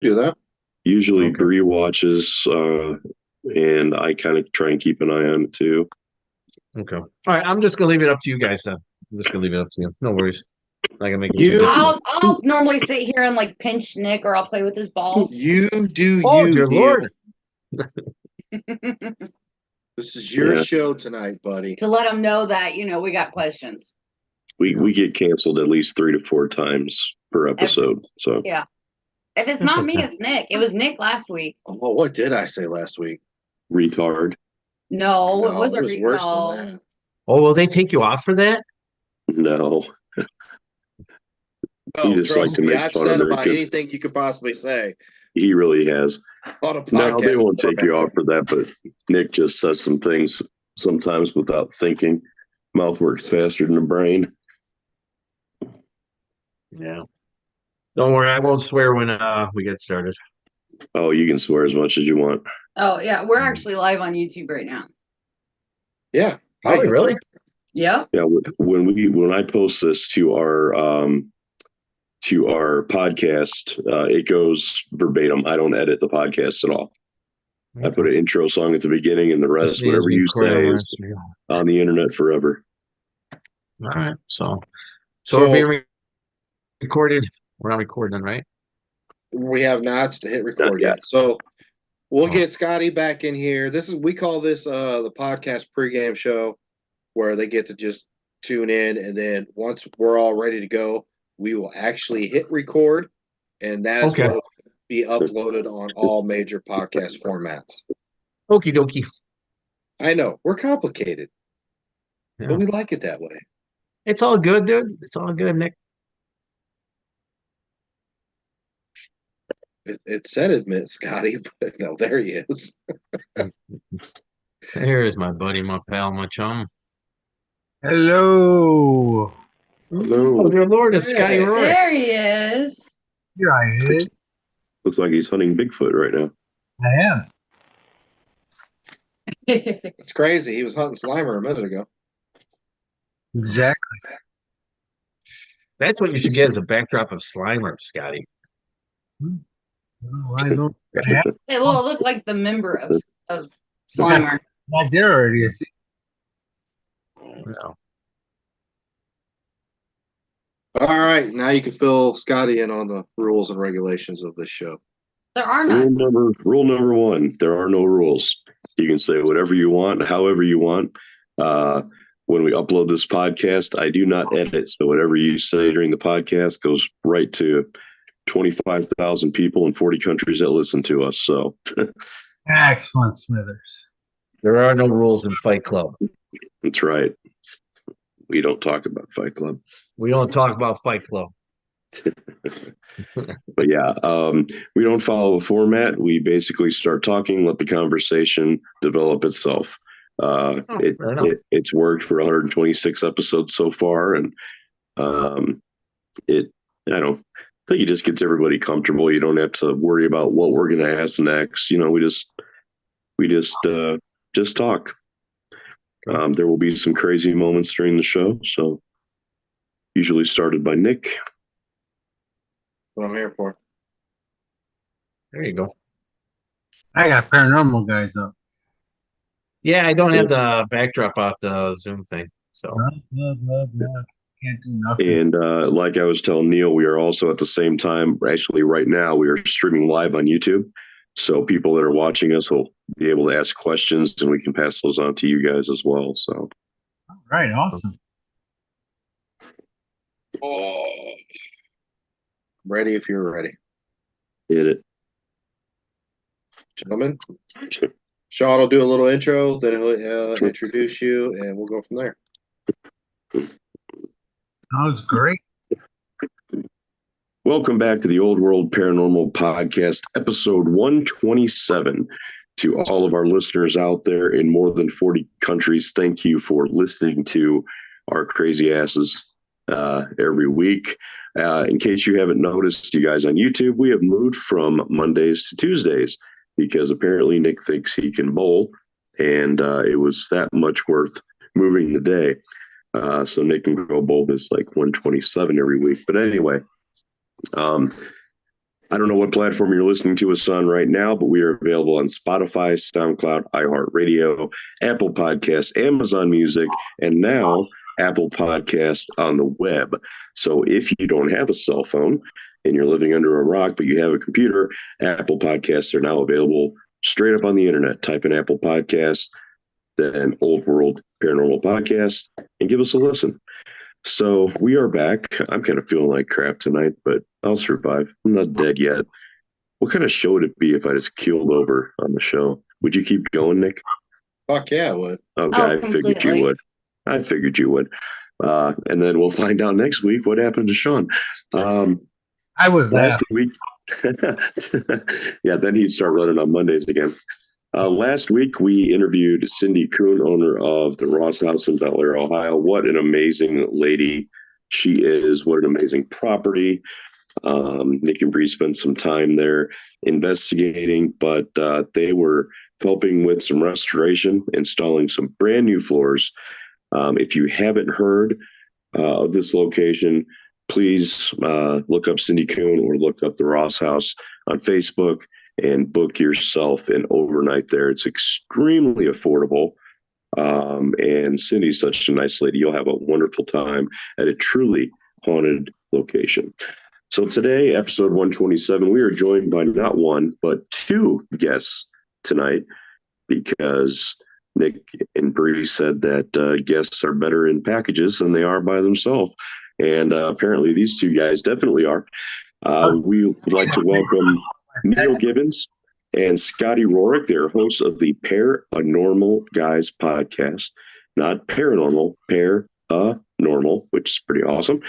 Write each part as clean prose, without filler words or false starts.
Do that. Usually Okay. Bree watches, and I kind of try and keep an eye on it too. Okay. All right. I'm just gonna leave it up to you guys then. I'm just gonna leave it up to you. No worries. I can make it. You I'll normally sit here and like pinch Nick, or I'll play with his balls. You do Oh, you, dear Neal. Lord. This is your Yeah. show tonight, buddy. To let him know that we got questions. We get canceled at least 3 to 4 times per episode. So Yeah. If it's That's not me, okay. it's Nick. It was Nick last week. Oh, what did I say last week? retard. No, it No, wasn't. it was worse no. than that. Oh, will they take you off for that? No, he No, just likes trust to me, make I've fun of said Nick about 'cause anything you could possibly say he really has. on a podcast. No, they won't take you off for that, but Nick just says some things sometimes without thinking. Mouth works faster than the brain. Yeah. Don't worry, I won't swear when we get started. Oh, you can swear as much as you want. Oh yeah, we're actually live on YouTube right now. Yeah. Are we really? Yep. Yeah, when I post this to our podcast, it goes verbatim. I don't edit the podcast at all. I put an intro song at the beginning, and the rest, whatever you say, is on the internet forever. All right. So we're being recorded. We're not recording, right? We have not hit record yet. So we'll get Scotty back in here. We call this the podcast pregame show, where they get to just tune in, and then once we're all ready to go, we will actually hit record, and that is what will be uploaded on all major podcast formats. Okie dokie. I know we're complicated, but we like it that way. It's all good, dude. It's all good, Nick. It said admit Scotty, but no, there he is. Here is my buddy, my pal, my chum. Hello. Hello. Oh, dear Lord, it's Scotty Rorek. There he is. Here I is. Looks like he's hunting Bigfoot right now. I am. It's crazy. He was hunting Slimer a minute ago. Exactly. That's what you should get as a backdrop of Slimer, Scotty. Well, I don't It will look like the member of Slimer. not there already. I see. No. All right, now you can fill Scotty in on the rules and regulations of this show. There are none. Rule number 1: there are no rules. You can say whatever you want, however you want. When we upload this podcast, I do not edit, so whatever you say during the podcast goes right to 25,000 people in 40 countries that listen to us. So, Excellent, Smithers. There are no rules in Fight Club. that's right. We don't talk about Fight Club. We don't talk about Fight Club. But yeah, we don't follow a format. We basically start talking, let the conversation develop itself. It's worked for 126 episodes so far, and I think it just gets everybody comfortable. You don't have to worry about what we're going to ask next. We just talk. There will be some crazy moments during the show, so usually started by Nick. What I'm here for. There you go. I got paranormal guys up. Yeah, I don't have the backdrop off the Zoom thing. So can't do nothing. And like I was telling Neal, we are also at the same time, actually right now, we are streaming live on YouTube. So people that are watching us will be able to ask questions, and we can pass those on to you guys as well. So, All right, awesome. Oh, ready if you're ready. hit it. Gentlemen, Sean will do a little intro, then he'll introduce you, and we'll go from there. That was great. Welcome back to the Old World Paranormal Podcast, episode 127. To all of our listeners out there in more than 40 countries, thank you for listening to our crazy asses every week. In case you haven't noticed, you guys on YouTube, we have moved from Mondays to Tuesdays because apparently Nick thinks he can bowl, and it was that much worth moving the day. So Nick can go bowl his like 127 every week. But anyway, I don't know what platform you're listening to us on right now, but we are available on Spotify, SoundCloud, iHeartRadio, Apple Podcasts, Amazon Music, and now Apple Podcast on the web. So if you don't have a cell phone and you're living under a rock, but you have a computer, Apple Podcasts are now available straight up on the internet. Type in Apple Podcasts, then Old World Paranormal Podcast, and give us a listen. So we are back. I'm kind of feeling like crap tonight, but I'll survive. I'm not dead yet. What kind of show would it be if I just keeled over on the show? Would you keep going, Nick? Fuck yeah, I would. Okay, Oh, I figured you completely. would. I figured you would. And then we'll find out next week what happened to Sean. I would laugh. Last week, yeah, then he'd start running on Mondays again. Last week, we interviewed Cindy Kuhn, owner of the Ross House in Bel Air, Ohio. What an amazing lady she is. What an amazing property. Nick and Bree spent some time there investigating, but they were helping with some restoration, installing some brand new floors. If you haven't heard of this location, please look up Cindy Kuhn or look up the Ross House on Facebook and book yourself an overnight there. It's extremely affordable. And Cindy's such a nice lady. You'll have a wonderful time at a truly haunted location. So today, episode 127, we are joined by not one, but two guests tonight because Nick and Bree said that guests are better in packages than they are by themselves. And apparently these two guys definitely are. We would like to welcome Neal Gibbons and Scotty Rorek. They're hosts of the Paranormal Guys podcast. Not paranormal, paranormal, which is pretty awesome.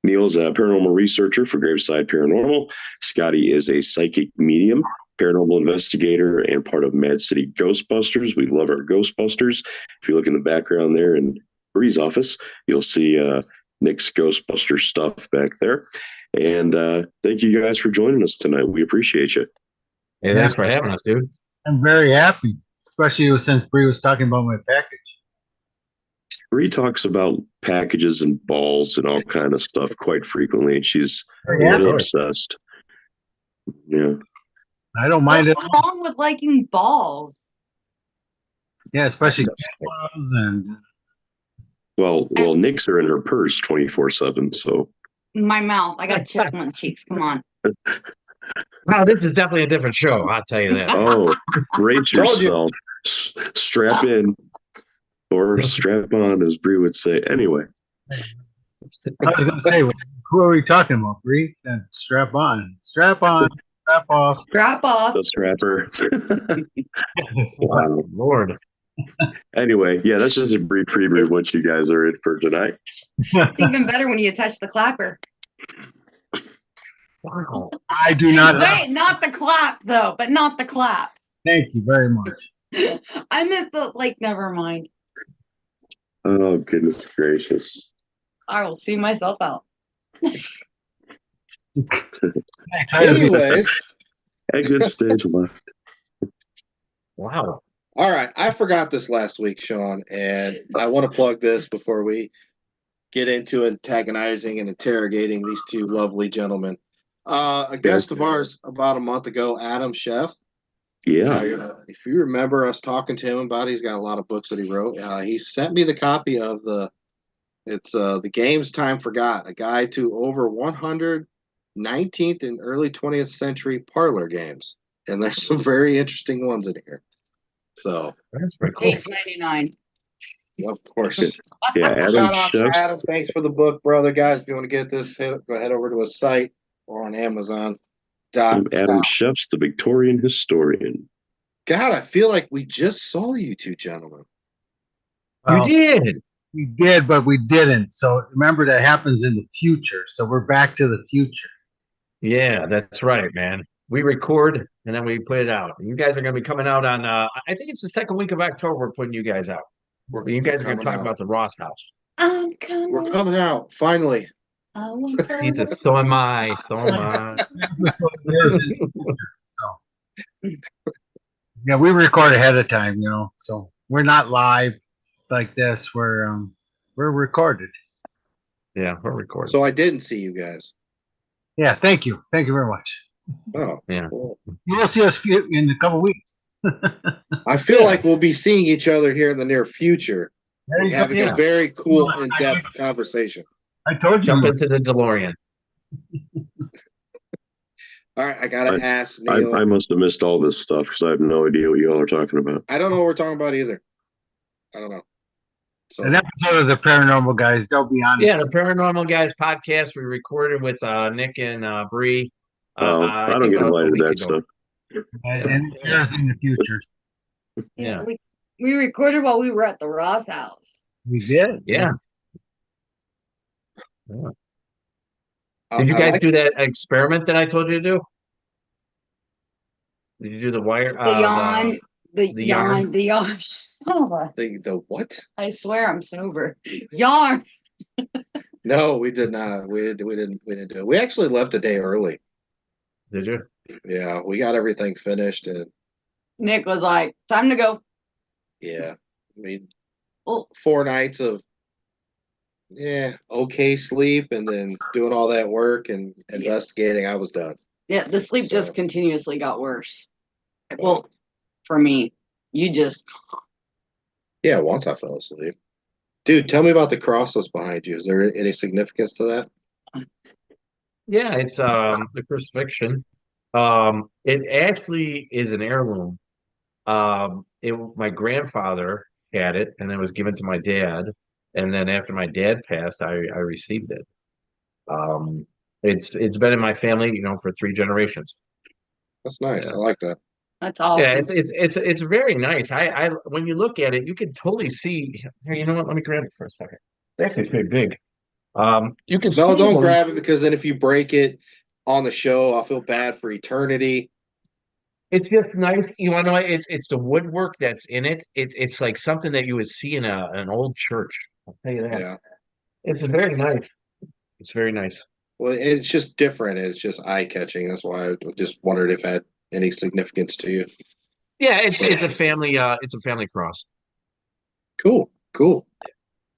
Neal's a paranormal researcher for Graveside Paranormal. Scotty is a psychic medium, paranormal investigator, and part of Mad City Ghostbusters. We love our Ghostbusters. If you look in the background there in Bree's office, you'll see Nick's Ghostbuster stuff back there. And thank you guys for joining us tonight. We appreciate you. Hey, thanks for having us, dude. I'm very happy, especially since Bree was talking about my package. Bree talks about packages and balls and all kind of stuff quite frequently. She's a Yeah. little obsessed. Yeah. I don't mind it. What's wrong with liking balls? Yeah, especially balls and Well, Nick's are in her purse 24/7. So My mouth. I got a chip on my cheeks. Come on. Wow, this is definitely a different show. I'll tell you that. brace Told you. yourself, strap in, or strap on, as Bree would say. Anyway, I was going to say, who are we talking about, Bree? Strap on, strap off. Strap off. the strapper. Wow, Lord. Anyway, yeah, that's just a brief preview of what you guys are in for tonight. It's even better when you touch the clapper. Wow. I do not. Wait, not the clap though, but not the clap. Thank you very much. I meant the never mind. Oh, goodness gracious. I will see myself out. Anyways, Exit stage left. Wow. all right. I forgot this last week, Sean, and I want to plug this before we get into antagonizing and interrogating these two lovely gentlemen. A guest of ours about a month ago, Adam Sheff. Yeah. If you remember us talking to him about it, he's got a lot of books that he wrote. He sent me the copy of the Games Time Forgot, a guide to over 100 19th and early 20th century parlor games. And there's some very interesting ones in here. So, That's pretty cool. $8.99. of course. Yeah, Adam Shout out to Sheff. Adam. Thanks for the book, brother. Guys, if you want to get this, go head over to his site or on Amazon. Adam Sheff's the Victorian historian. God, I feel like we just saw you two gentlemen. You did. We did, but we didn't. So remember, that happens in the future. So we're back to the future. Yeah, that's right, man. We record and then we put it out. You guys are going to be coming out on, I think it's the second week of October, we're putting you guys out. You guys are going to talk about the Ross House. I'm coming. We're coming out, finally. Jesus, so am I. So am I. Yeah, we record ahead of time, so we're not live like this. We're recorded. Yeah, we're recording. So I didn't see you guys. Yeah, thank you. Thank you very much. Oh, Yeah. cool. You will see us in a couple weeks. I feel like we'll be seeing each other here in the near future, There you go. having Yeah. a very cool, in-depth conversation. I told you. Jump into the DeLorean. All right, I gotta ask I Neal. must have missed all this stuff because I have no idea what you all are talking about. I don't know what we're talking about either. I don't know. So An episode of the Paranormal Guys. They'll be on. Yeah, the Paranormal Guys podcast we recorded with Nick and Bree. I don't think get a invited to week that ago. stuff. and it airs in the future. Yeah. We recorded while we were at the Ross house. We did. Yeah. I- Did you I guys like do that experiment that I told you to do? Did you do the wire? The yarn? yawn. Oh, the what? I swear I'm sober. Yarn. No, we did not. We didn't do it. We actually left a day early. Did you? Yeah, we got everything finished, and Nick was like, "Time to go." yeah, I mean, Well, 4 nights of okay sleep, and then doing all that work and investigating. I was done. yeah, the sleep just So- continuously got worse. Well, for me, you just Yeah, once I fell asleep. Dude, tell me about the cross that's behind you. Is there any significance to that? Yeah, it's the crucifixion. It actually is an heirloom. My grandfather had it, and it was given to my dad. And then after my dad passed, I received it. It's been in my family, for 3 generations. That's nice. Yeah. I like that. that's awesome. Yeah, it's very nice. I when you look at it, you can totally see. Here, you know what? Let me grab it for a second. It's actually pretty big. You can No, see don't them. grab it, because then if you break it on the show, I'll feel bad for eternity. It's just nice. You want to know? It's the woodwork that's in it. It's like something that you would see in an old church. I'll tell you that. Yeah. It's very nice. It's very nice. Well, it's just different. It's just eye-catching. That's why I just wondered if it had any significance to you. Yeah, it's a family cross. Cool.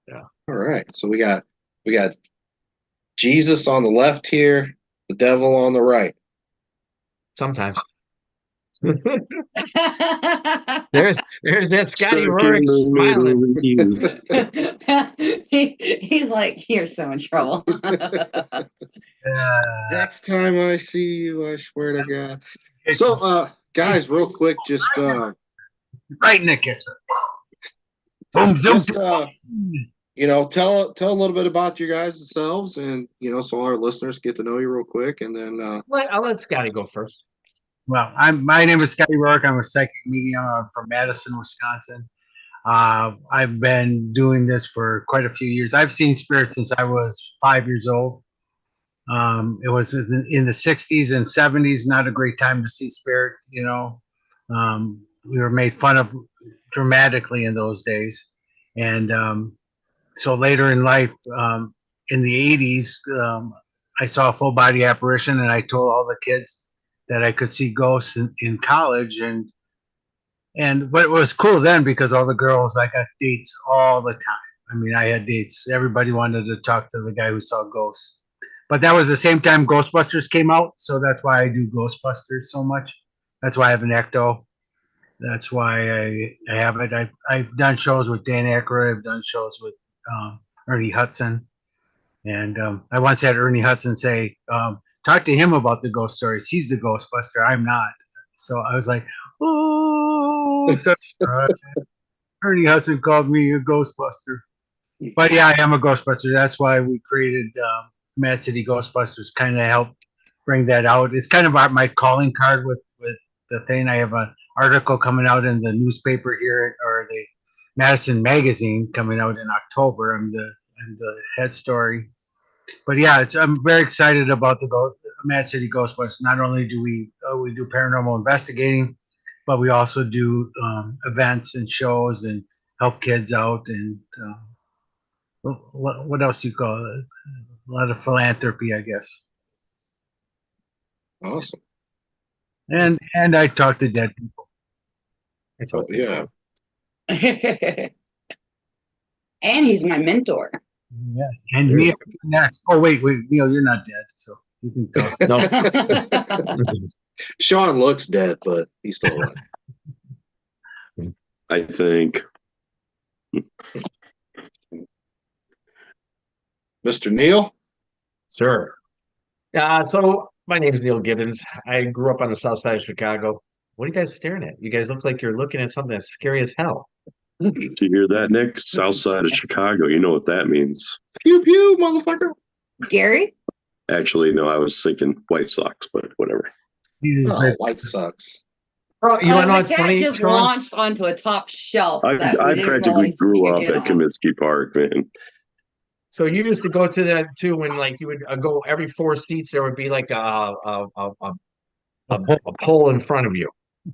Yeah. All right. So we got Jesus on the left here, the devil on the right. Sometimes. There's that Scotty Rorek smiling. He's like, "You're so in trouble." Next time I see you, I swear to God. So, guys, real quick, just Right in the kisser. Boom, zoom. just tell a little bit about you guys yourselves, and so our listeners get to know you real quick, and then I'll let Scotty go first. Well, my name is Scotty Rorek. I'm a psychic medium. I'm from Madison, Wisconsin. I've been doing this for quite a few years. I've seen spirits since I was 5 years old. It was in the 60s and 70s, not a great time to see spirit, we were made fun of dramatically in those days. And so later in life, in the 80s, I saw a full body apparition, and I told all the kids that I could see ghosts in college. But it was cool then, because all the girls, I got dates all the time. I mean, I had dates. Everybody wanted to talk to the guy who saw ghosts. But that was the same time Ghostbusters came out, so that's why I do Ghostbusters so much. That's why I have an ecto. That's why I have it. I've done shows with Dan Aykroyd. I've done shows with Ernie Hudson. And I once had Ernie Hudson say, talk to him about the ghost stories. He's the Ghostbuster. I'm not. So I was like, oh. So, Ernie Hudson called me a Ghostbuster. But yeah, I am a Ghostbuster. That's why we created Mad City Ghostbusters, kind of help bring that out. It's kind of my calling card with the thing. I have an article coming out in the newspaper here, or the Madison Magazine, coming out in October. I'm the head story. But yeah, I'm very excited about the Mad City Ghostbusters. Not only do we do paranormal investigating, but we also do events and shows and help kids out, and what else do you call it? A lot of philanthropy, I guess. awesome. And I talk to dead people. Yeah. And he's my mentor. Yes. And Neal next. Oh wait, Neal, you're not dead. So You can talk. No. Sean looks dead, but he's still alive. I think. Mr. Neal? Sir. So my name is Neal Gibbons. I grew up on the south side of Chicago. What are you guys staring at? You guys look like you're looking at something that's scary as hell. Do you hear that, Nick? South side of Chicago. You know what that means. Pew pew, motherfucker. Gary? Actually, no, I was thinking White Sox, but whatever. Oh, White Sox. Oh, you want to know The what's cat funny, just Sean? launched onto a top shelf. I that we didn't practically realize grew you up could get at on. Comiskey Park, man. So you used to go to that too when like you would go every 4 seats there would be like a pole in front of you.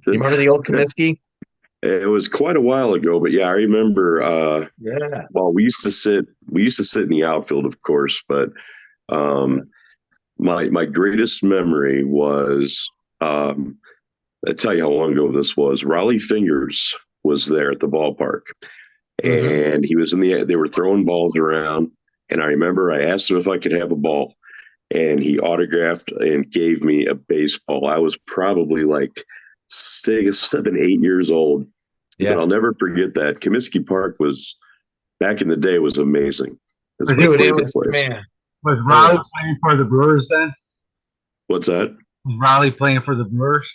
You remember the old Comiskey? It was quite a while ago, but yeah, I remember. Yeah. Well, we used to sit in the outfield, of course, but my greatest memory was I'll tell you how long ago this was. Raleigh Fingers was there at the ballpark, and he was they were throwing balls around, and I remember I asked him if I could have a ball, and he autographed and gave me a baseball. I was probably like 6, 7, 8 years old. Yeah. But I'll never forget that. Comiskey Park was, back in the day, was amazing. It was Dude, it was, man. Was Raleigh playing for the Brewers then? What's that? Was Raleigh playing for the Brewers?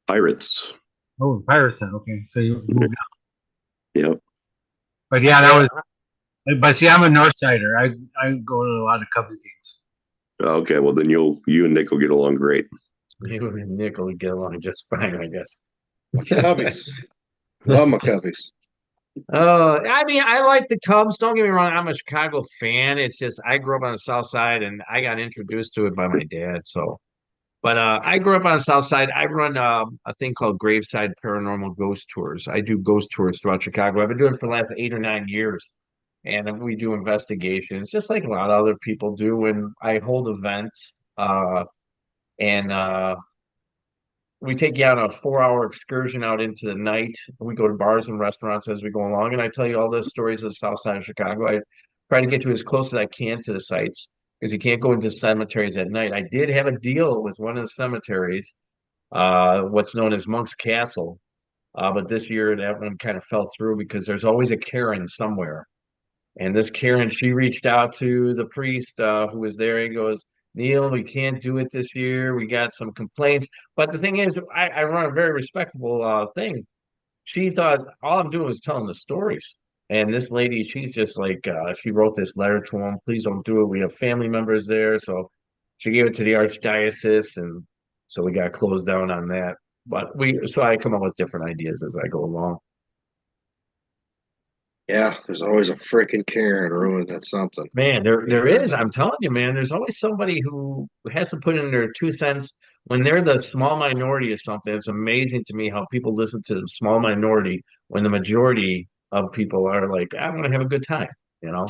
Pirates. Oh, Pirates then. Okay, so you moved on. Yep. But yeah, that was. But see, I'm a North Sider. I go to a lot of Cubs games. Okay, well then you and Nick will get along great. You and Nick will get along just fine, I guess. Cubbies. Love my Cubbies. I mean, I like the Cubs. Don't get me wrong. I'm a Chicago fan. It's just I grew up on the South Side, and I got introduced to it by my dad. So, but I grew up on the South Side. I run a thing called Graveside Paranormal Ghost Tours. I do ghost tours throughout Chicago. I've been doing it for the last 8 or 9 years, and we do investigations, just like a lot of other people do. When I hold events, and we take you on a 4-hour excursion out into the night. We go to bars and restaurants as we go along, and I tell you all the stories of the South Side of Chicago. I try to get you as close as I can to the sites because you can't go into cemeteries at night. I did have a deal with one of the cemeteries, what's known as Monk's Castle, but this year that one kind of fell through because there's always a Karen somewhere. And this Karen, she reached out to the priest who was there. He goes, Neal, we can't do it this year. We got some complaints. But the thing is, I run a very respectable thing. She thought all I'm doing was telling the stories. And this lady, she's just like, she wrote this letter to him. Please don't do it. We have family members there. So she gave it to the archdiocese. And so we got closed down on that. But so I come up with different ideas as I go along. Yeah, there's always a freaking Karen ruined at something. Man, there is. I'm telling you, man, there's always somebody who has to put in their 2 cents when they're the small minority of something. It's amazing to me how people listen to the small minority when the majority of people are like, I want to have a good time, you know?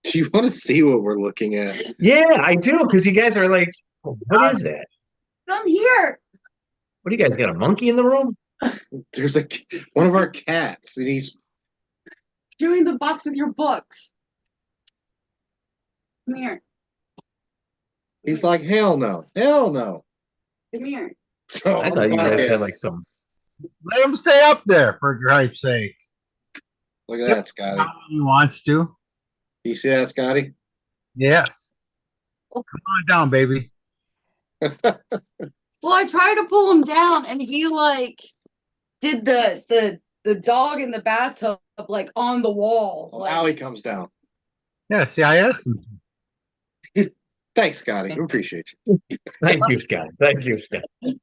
Do you want to see what we're looking at? Yeah, I do, because you guys are like, what is that? Come here. What do you guys got, a monkey in the room? There's one of our cats, and he's Doing the box with your books. Come here. he's like, hell no, hell no. Come here. So I thought you guys had like some. Let him stay up there for Christ's sake. Look at that, Scotty. He wants to. You see that, Scotty? Yes. Come on down, baby. Well, I tried to pull him down, and he like did the dog in the bathtub like on the walls. Well, Like, now he comes down. Yeah, see, I asked him. Thanks, Scotty. We appreciate you. Thank you, Scott. Thank you, Scott. He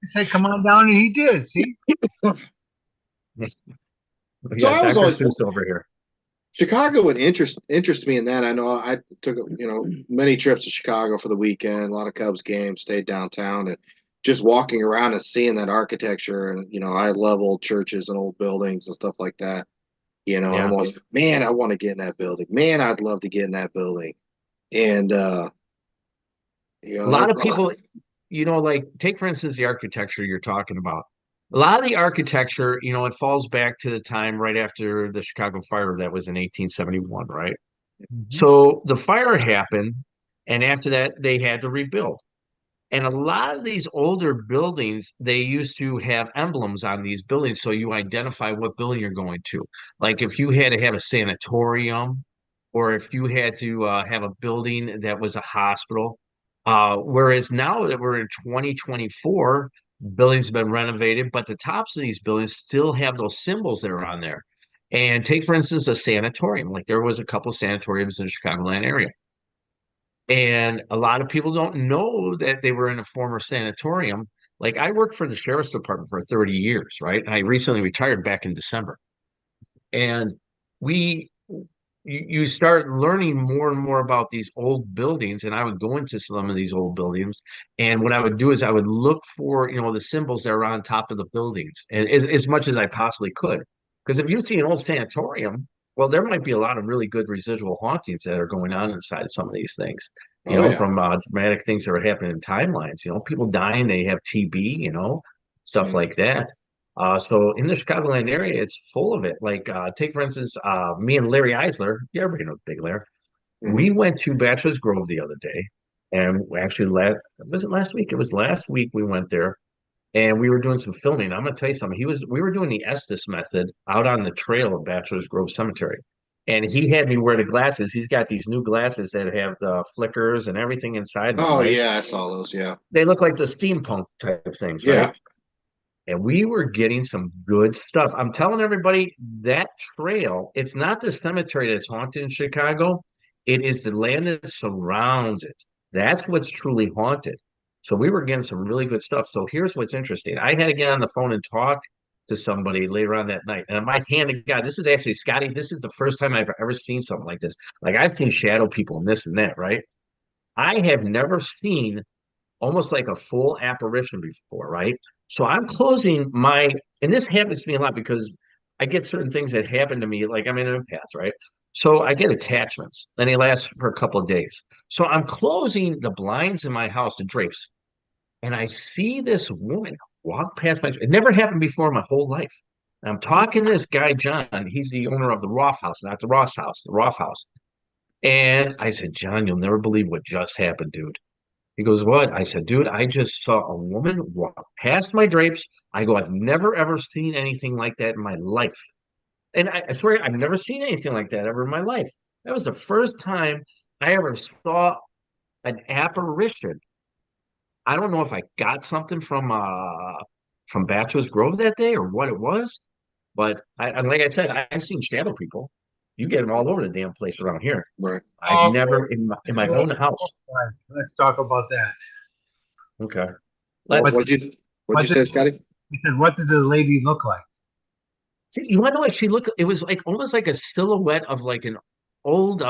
said, come on down, and he did. See? We So got I was Dr. always- Seuss over here. Chicago would interest me in that. I know I took many trips to Chicago for the weekend, a lot of Cubs games, stayed downtown, and just walking around and seeing that architecture. And I love old churches and old buildings and stuff like that. I'm always, man, I want to get in that building. Man, I'd love to get in that building. And A lot of people, like take for instance the architecture you're talking about. A lot of the architecture, it falls back to the time right after the Chicago fire that was in 1871, right? So the fire happened, And after that, they had to rebuild. And a lot of these older buildings, they used to have emblems on these buildings so you identify what building you're going to. Like if you had to have a sanatorium, or if you had to have a building that was a hospital. Whereas now that we're in 2024, buildings have been renovated, but the tops of these buildings still have those symbols that are on there. And take, for instance, a sanatorium. Like there was a couple of sanatoriums in the Chicagoland area. And a lot of people don't know that they were in a former sanatorium. Like I worked for the sheriff's department for 30 years, right? I recently retired back in December. And we you start learning more and more about these old buildings. And I would go into some of these old buildings. And what I would do is I would look for, the symbols that are on top of the buildings and as much as I possibly could. Because if you see an old sanatorium, well, there might be a lot of really good residual hauntings that are going on inside some of these things, from dramatic things that are happening in timelines, people dying, they have TB, stuff like that. So in the Chicagoland area, it's full of it. Like, take for instance, me and Larry Eisler. You everybody knows Big Larry. We went to Bachelor's Grove the other day, and we actually was it last week? It was last week we went there, and we were doing some filming. I'm gonna tell you something. We were doing the Estes method out on the trail of Bachelor's Grove Cemetery, and he had me wear the glasses. He's got these new glasses that have the flickers and everything inside them. Oh right? yeah, I saw those. Yeah, They look like the steampunk type of things, yeah. right? And we were getting some good stuff. I'm telling everybody that trail, it's not the cemetery that's haunted in Chicago. It is the land that surrounds it. That's what's truly haunted. So we were getting some really good stuff. So here's what's interesting. I had to get on the phone and talk to somebody later on that night. And my hand to God, this is actually Scotty. This is the first time I've ever seen something like this. Like I've seen shadow people and this and that, right? I have never seen almost like a full apparition before, right? So I'm closing and this happens to me a lot because I get certain things that happen to me, like I'm in an empath, right? So I get attachments and they last for a couple of days. So I'm closing the blinds in my house, the drapes, and I see this woman walk past my, it never happened before in my whole life. And I'm talking to this guy, John, he's the owner of the Roth House, not the Ross House, the Roth House. And I said, John, you'll never believe what just happened, dude. He goes, what? I said, dude, I just saw a woman walk past my drapes. I go, I've never, ever seen anything like that in my life. And I swear, I've never seen anything like that ever in my life. That was the first time I ever saw an apparition. I don't know if I got something from Bachelor's Grove that day or what it was, but like I said, I've seen shadow people. You get them all over the damn place around here. Right. I've never in my own house. Let's talk about that. Okay. What'd you say, Scotty? He said, "What did the lady look like?" See, you want to know what she looked? It was like almost like a silhouette of like an old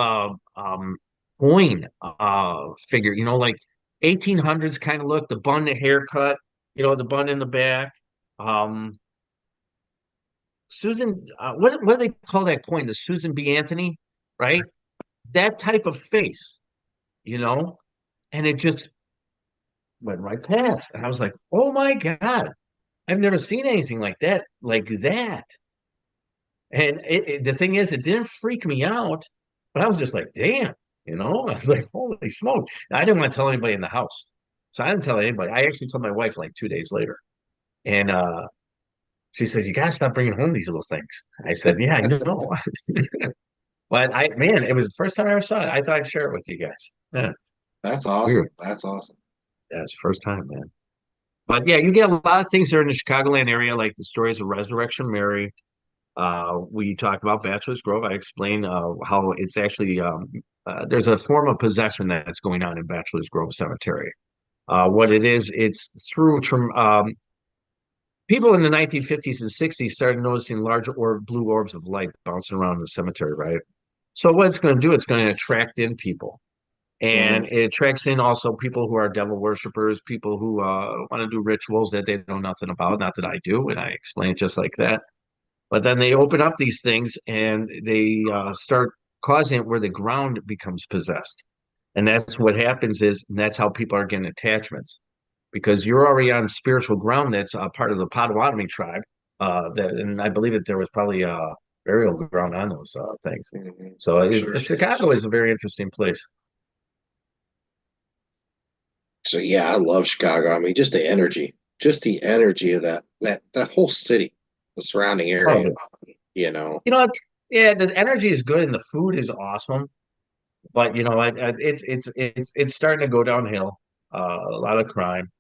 coin figure, like 1800s kind of look, the bun, the haircut, the bun in the back. Susan, what do they call that coin? The Susan B. Anthony, right? That type of face, and it just went right past. And I was like, oh my God, I've never seen anything like that, And the thing is, it didn't freak me out, but I was just like, damn, I was like, holy smoke. I didn't want to tell anybody in the house. So I didn't tell anybody. I actually told my wife like 2 days later. And she says, you got to stop bringing home these little things. I said, yeah, I know. But it was the first time I ever saw it. I thought I'd share it with you guys. Yeah. That's awesome. Weird. That's awesome. Yeah, it's the first time, man. But yeah, you get a lot of things there in the Chicagoland area, like the stories of Resurrection Mary. We talked about Bachelor's Grove. I explained how it's actually there's a form of possession that's going on in Bachelor's Grove Cemetery. What it is, it's through people in the 1950s and 60s started noticing large blue orbs of light bouncing around the cemetery, right? So what it's going to do, it's going to attract in people. And it attracts in also people who are devil worshippers, people who want to do rituals that they know nothing about. Not that I do, and I explain it just like that. But then they open up these things and they start causing it where the ground becomes possessed. And that's what happens that's how people are getting attachments. Because you're already on spiritual ground that's part of the Potawatomi tribe. And I believe that there was probably a burial ground on those things. So Chicago is a very interesting place. So yeah, I love Chicago. I mean, just the energy of that whole city, the surrounding area. You know, what? Yeah, the energy is good and the food is awesome, but it's starting to go downhill. A lot of crime.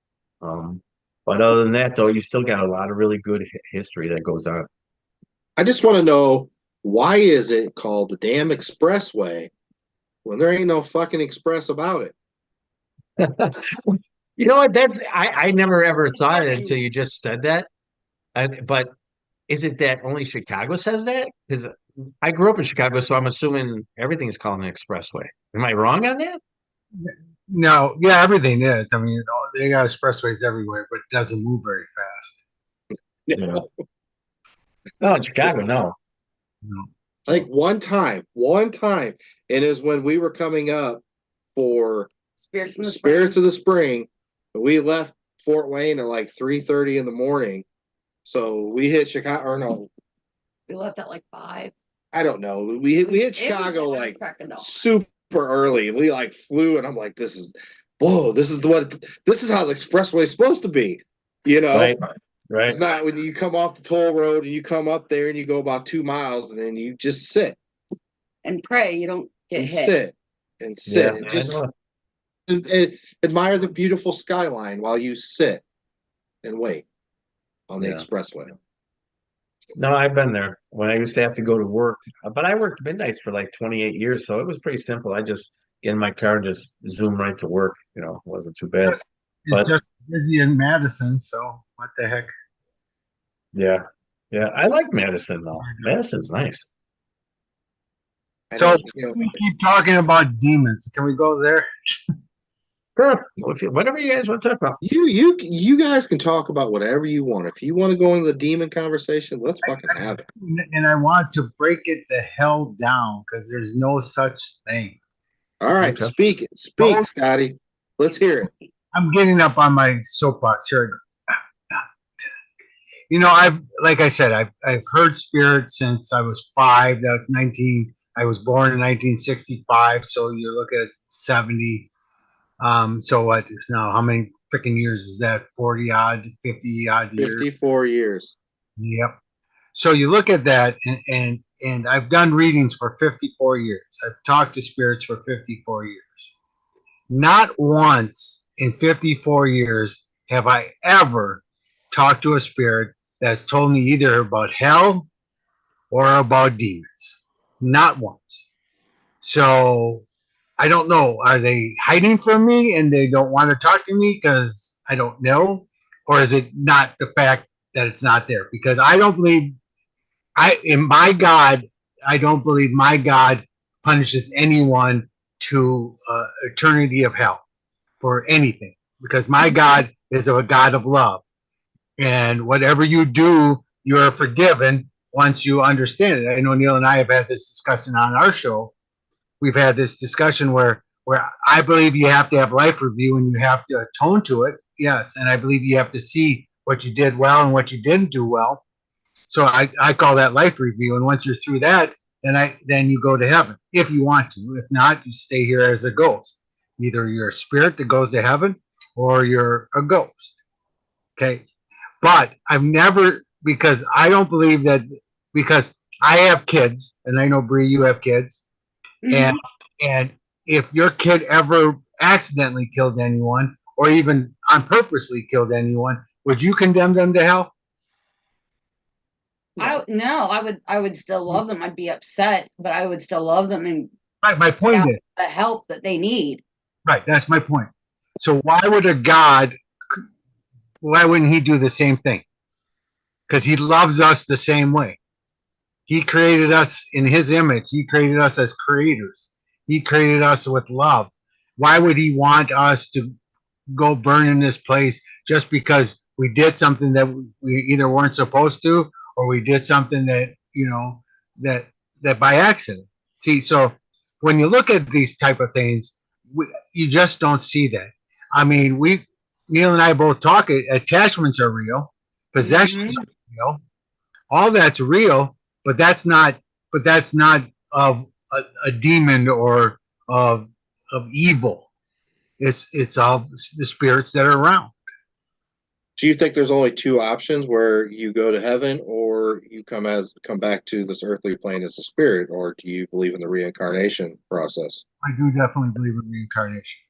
Um, but other than that, though, you still got a lot of really good history that goes on. I just want to know, why is it called the damn expressway when there ain't no fucking express about it? You know what? I never ever thought it until you just said that. But is it that only Chicago says that? Because I grew up in Chicago, so I'm assuming everything's called an expressway. Am I wrong on that? No, yeah, everything is. I mean, they got expressways everywhere, but it doesn't move very fast. Yeah. No, in Chicago, no. No. Like one time, and it was when we were coming up for Spirits in the Spirits of the Spring. We left Fort Wayne at like 3:30 in the morning. So we hit Chicago, or no, We left at like 5. I don't know. We hit Chicago like super early, and we like flew, and I'm like, this is how the expressway is supposed to be, you know? Right. It's not when you come off the toll road and you come up there and you go about 2 miles and then you just sit and pray you don't get and hit. sit Yeah, and just admire the beautiful skyline while you sit and wait on the expressway. No, I've been there when I used to have to go to work, but I worked midnights for like 28 years, so it was pretty simple. I just get in my car and just zoom right to work. You know, it wasn't too bad. It's just busy in Madison, so what the heck? Yeah, I like Madison though. Madison's nice. So we keep talking about demons. Can we go there? Sure. Whatever you guys want to talk about. You guys can talk about whatever you want. If you want to go into the demon conversation, let's fucking have it. And I want to break it the hell down because there's no such thing. All right, okay. Speak, Scotty. Let's hear it. I'm getting up on my soapbox here. You know, like I said, I've heard spirits since I was 5. That's 19. I was born in 1965, so you look at 70. So what now? How many freaking years is that? 40 odd, 50 odd years? 54 years. Yep. So you look at that, and I've done readings for 54 years. I've talked to spirits for 54 years. Not once in 54 years have I ever talked to a spirit that's told me either about hell or about demons. Not once. So I don't know. Are they hiding from me and they don't want to talk to me because I don't know? Or is it not the fact that it's not there? Because I don't believe I don't believe my God punishes anyone to eternity of hell for anything. Because my God is a God of love. And whatever you do, you are forgiven once you understand it. I know Neal and I have had this discussion on our show. We've had this discussion where I believe you have to have life review and you have to atone to it. Yes. And I believe you have to see what you did well and what you didn't do well. So I call that life review. And once you're through that, then you go to heaven if you want to. If not, you stay here as a ghost. Either you're a spirit that goes to heaven or you're a ghost. Okay. But I've never, because I don't believe that, because I have kids, and I know, Bree, you have kids. Mm-hmm. And if your kid ever accidentally killed anyone, or even unpurposely killed anyone, would you condemn them to hell? I would still love them. I'd be upset, but I would still love them and right. My point is the help that they need. Right, that's my point. So why wouldn't he do the same thing? Because he loves us the same way. He created us in his image. He created us as creators. He created us with love. Why would he want us to go burn in this place just because we did something that we either weren't supposed to, or we did something that, that by accident? See, so when you look at these type of things, you just don't see that. I mean, Neal and I both talk. Attachments are real, possessions are real, all that's real, but that's not of a demon or of evil. It's all the spirits that are around. Do you think there's only two options, where you go to heaven or you come back to this earthly plane as a spirit, or do you believe in the reincarnation process? I do definitely believe in reincarnation.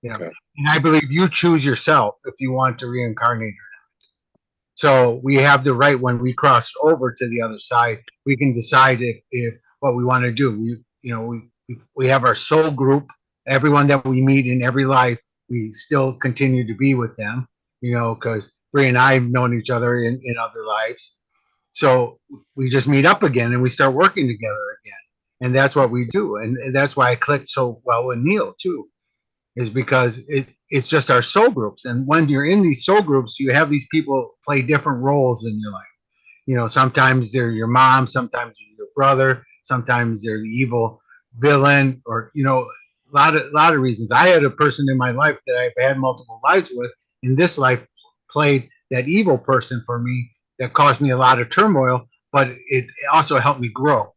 Yeah. Okay. And I believe you choose yourself if you want to reincarnate or not. So we have the right, when we cross over to the other side, we can decide if what we want to do. We have our soul group, everyone that we meet in every life, we still continue to be with them, because Bree and I have known each other in other lives. So we just meet up again and we start working together again. And that's what we do. And that's why I clicked so well with Neal too, is because it's just our soul groups. And when you're in these soul groups, you have these people play different roles in your life. Sometimes they're your mom, sometimes you're your brother, sometimes they're the evil villain, or, a lot of reasons. I had a person in my life that I've had multiple lives with. In this life, played that evil person for me that caused me a lot of turmoil, but it also helped me grow.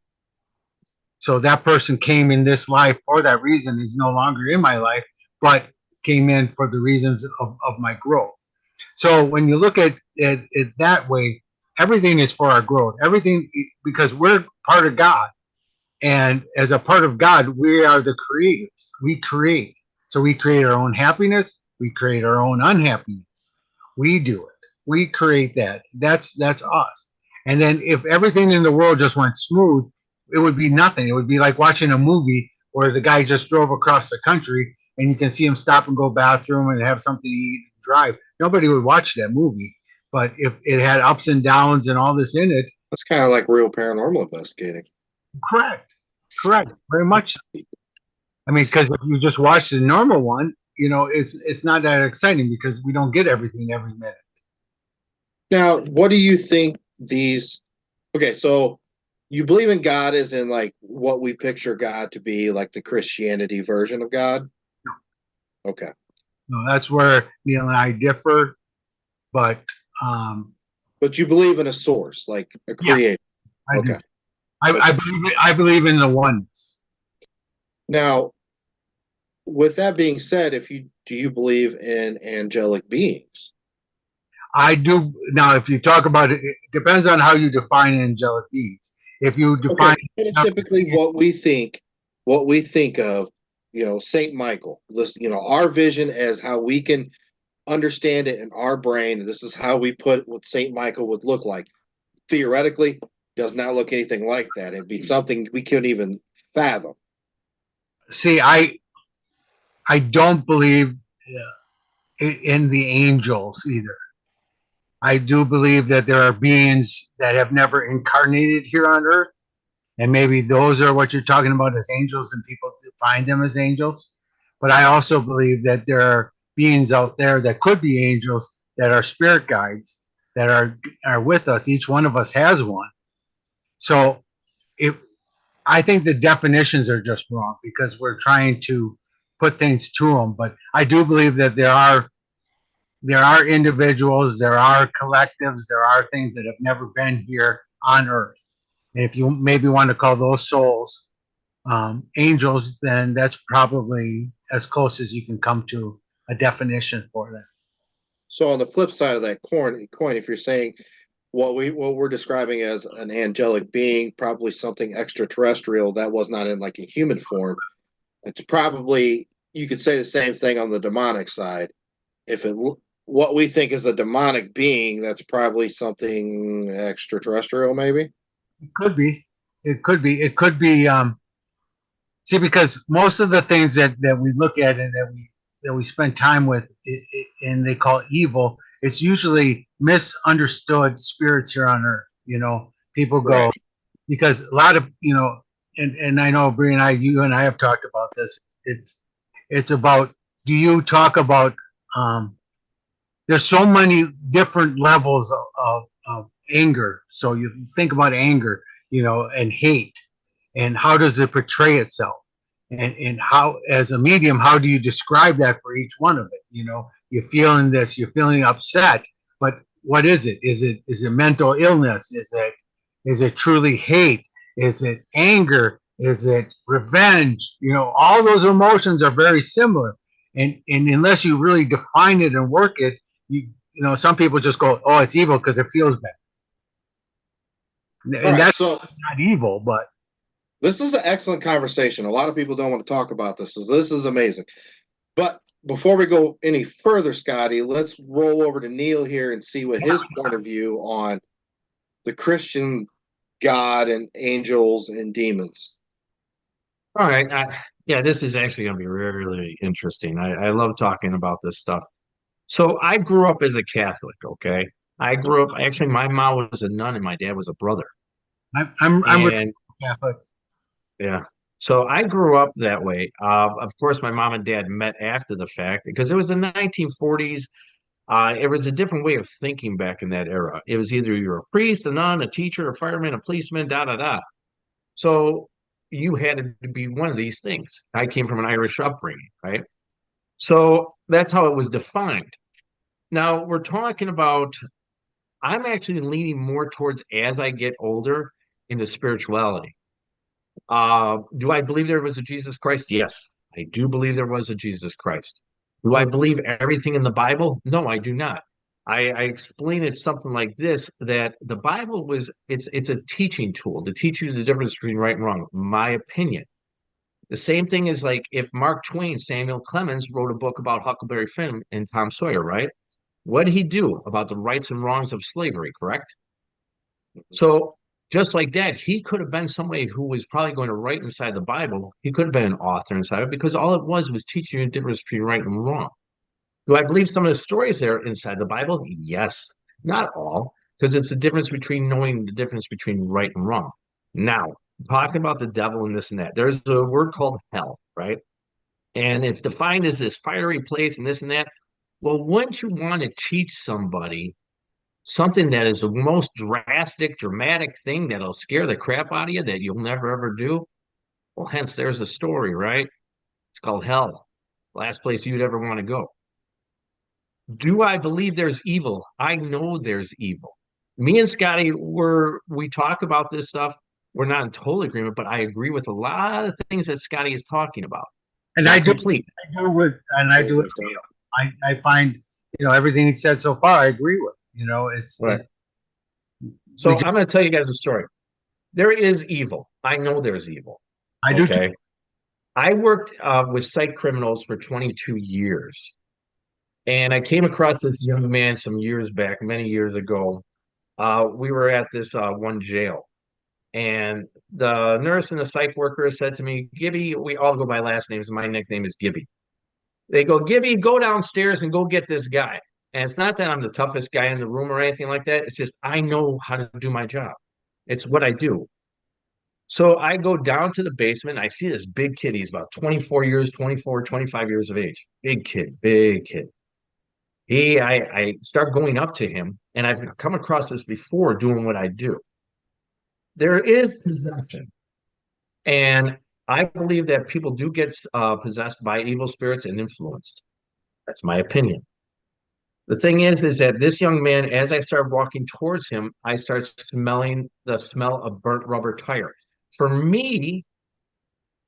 So that person came in this life for that reason, is no longer in my life, but came in for the reasons of my growth. So when you look at it that way, everything is for our growth. Everything, because we're part of God. And as a part of God, we are the creators. We create. So we create our own happiness. We create our own unhappiness. We do it. We create that. That's us. And then if everything in the world just went smooth, it would be nothing. It would be like watching a movie where the guy just drove across the country and you can see him stop and go bathroom and have something to eat and drive. Nobody would watch that movie. But if it had ups and downs and all this in it. That's kind of like real paranormal investigating. Correct. Very much. I mean, because if you just watch the normal one, it's not that exciting because we don't get everything every minute. Now, what do you think these? Okay, so you believe in God as in like what we picture God to be, like the Christianity version of God? No. Okay. No, that's where Neal and I differ. But you believe in a source, like a creator. Yeah, I do. I believe in the oneness. Now, with that being said, do you believe in angelic beings? I do. Now, if you talk about it, it depends on how you define angelic beings. If you define typically what we think of, Saint Michael, this, our vision as how we can understand it in our brain. This is how we put what Saint Michael would look like. Theoretically, does not look anything like that. It'd be something we couldn't even fathom. See, I don't believe in the angels either. I do believe that there are beings that have never incarnated here on earth, and maybe those are what you're talking about as angels, and people define them as angels. But I also believe that there are beings out there that could be angels, that are spirit guides, that are with us. Each one of us has one. So I think the definitions are just wrong because we're trying to put things to them. But I do believe that there are individuals, there are collectives, there are things that have never been here on earth. And if you maybe want to call those souls angels, then that's probably as close as you can come to a definition for that. So on the flip side of that coin, if you're saying what we're describing as an angelic being, probably something extraterrestrial that was not in like a human form, it's probably, you could say the same thing on the demonic side. If what we think is a demonic being, that's probably something extraterrestrial, maybe. It could be. See, because most of the things that we look at and that we spend time with, and they call evil, it's usually misunderstood spirits here on earth. People go, right. Because a lot of, and I know Bree and you and I have talked about this. It's about, do you talk about, there's so many different levels of anger. So you think about anger, and hate, and how does it portray itself? And how, as a medium, how do you describe that for each one of it? You're feeling this, you're feeling upset, but what is it? Is it mental illness? Is it truly hate? Is it anger? Is it revenge? All those emotions are very similar. And unless you really define it and work it, some people just go, oh, it's evil because it feels bad. And that's not evil, but this is an excellent conversation. A lot of people don't want to talk about this. So this is amazing. But before we go any further, Scotty, let's roll over to Neal here and see what his point of view on the Christian God and angels and demons. All right. Yeah, this is actually going to be really, really interesting. I love talking about this stuff. So I grew up as a Catholic, okay? I grew up, actually, my mom was a nun and my dad was a brother. I'm with Catholic. Yeah. So I grew up that way. Of course, my mom and dad met after the fact because it was the 1940s. It was a different way of thinking back in that era. It was either you're a priest, a nun, a teacher, a fireman, a policeman, da da da. So you had to be one of these things. I came from an Irish upbringing, right? So that's how it was defined. Now we're talking about, I'm actually leaning more towards as I get older into spirituality. Do I believe there was a Jesus Christ? Yes, I do believe there was a Jesus Christ. Do I believe everything in the Bible? No, I do not. I explain it something like this, that the Bible it's a teaching tool to teach you the difference between right and wrong, my opinion. The same thing is like if Mark Twain, Samuel Clemens wrote a book about Huckleberry Finn and Tom Sawyer, right? What did he do about the rights and wrongs of slavery, correct? So just like that, he could have been somebody who was probably going to write inside the Bible. He could have been an author inside it because all it was teaching you the difference between right and wrong. Do I believe some of the stories there inside the Bible? Yes. Not all, because it's the difference between knowing the difference between right and wrong. Now, talking about the devil and this and that, there's a word called hell, right? And it's defined as this fiery place and this and that. Well, wouldn't you want to teach somebody something that is the most drastic, dramatic thing that'll scare the crap out of you that you'll never ever do? Well, hence there's a story, right? It's called hell. Last place you'd ever want to go. Do I believe there's evil? I know there's evil. Me and Scotty we talk about this stuff. We're not in total agreement, but I agree with a lot of things that Scotty is talking about. And not I do complete. I do it. I find, everything he said so far, I agree with. It's right. So I'm going to tell you guys a story. There is evil. I know there's evil. I do too. I worked with psych criminals for 22 years. And I came across this young man some years back, many years ago. We were at this one jail. And the nurse and the psych worker said to me, Gibby, we all go by last names. My nickname is Gibby. They go, Gibby, go downstairs and go get this guy. And it's not that I'm the toughest guy in the room or anything like that. It's just I know how to do my job. It's what I do. So I go down to the basement. I see this big kid. He's about 24 years, 24, 25 years of age. Big kid, big kid. I start going up to him, and I've come across this before doing what I do. There is possession. And I believe that people do get possessed by evil spirits and influenced. That's my opinion. The thing is that this young man, as I started walking towards him, I started smelling the smell of burnt rubber tire. For me,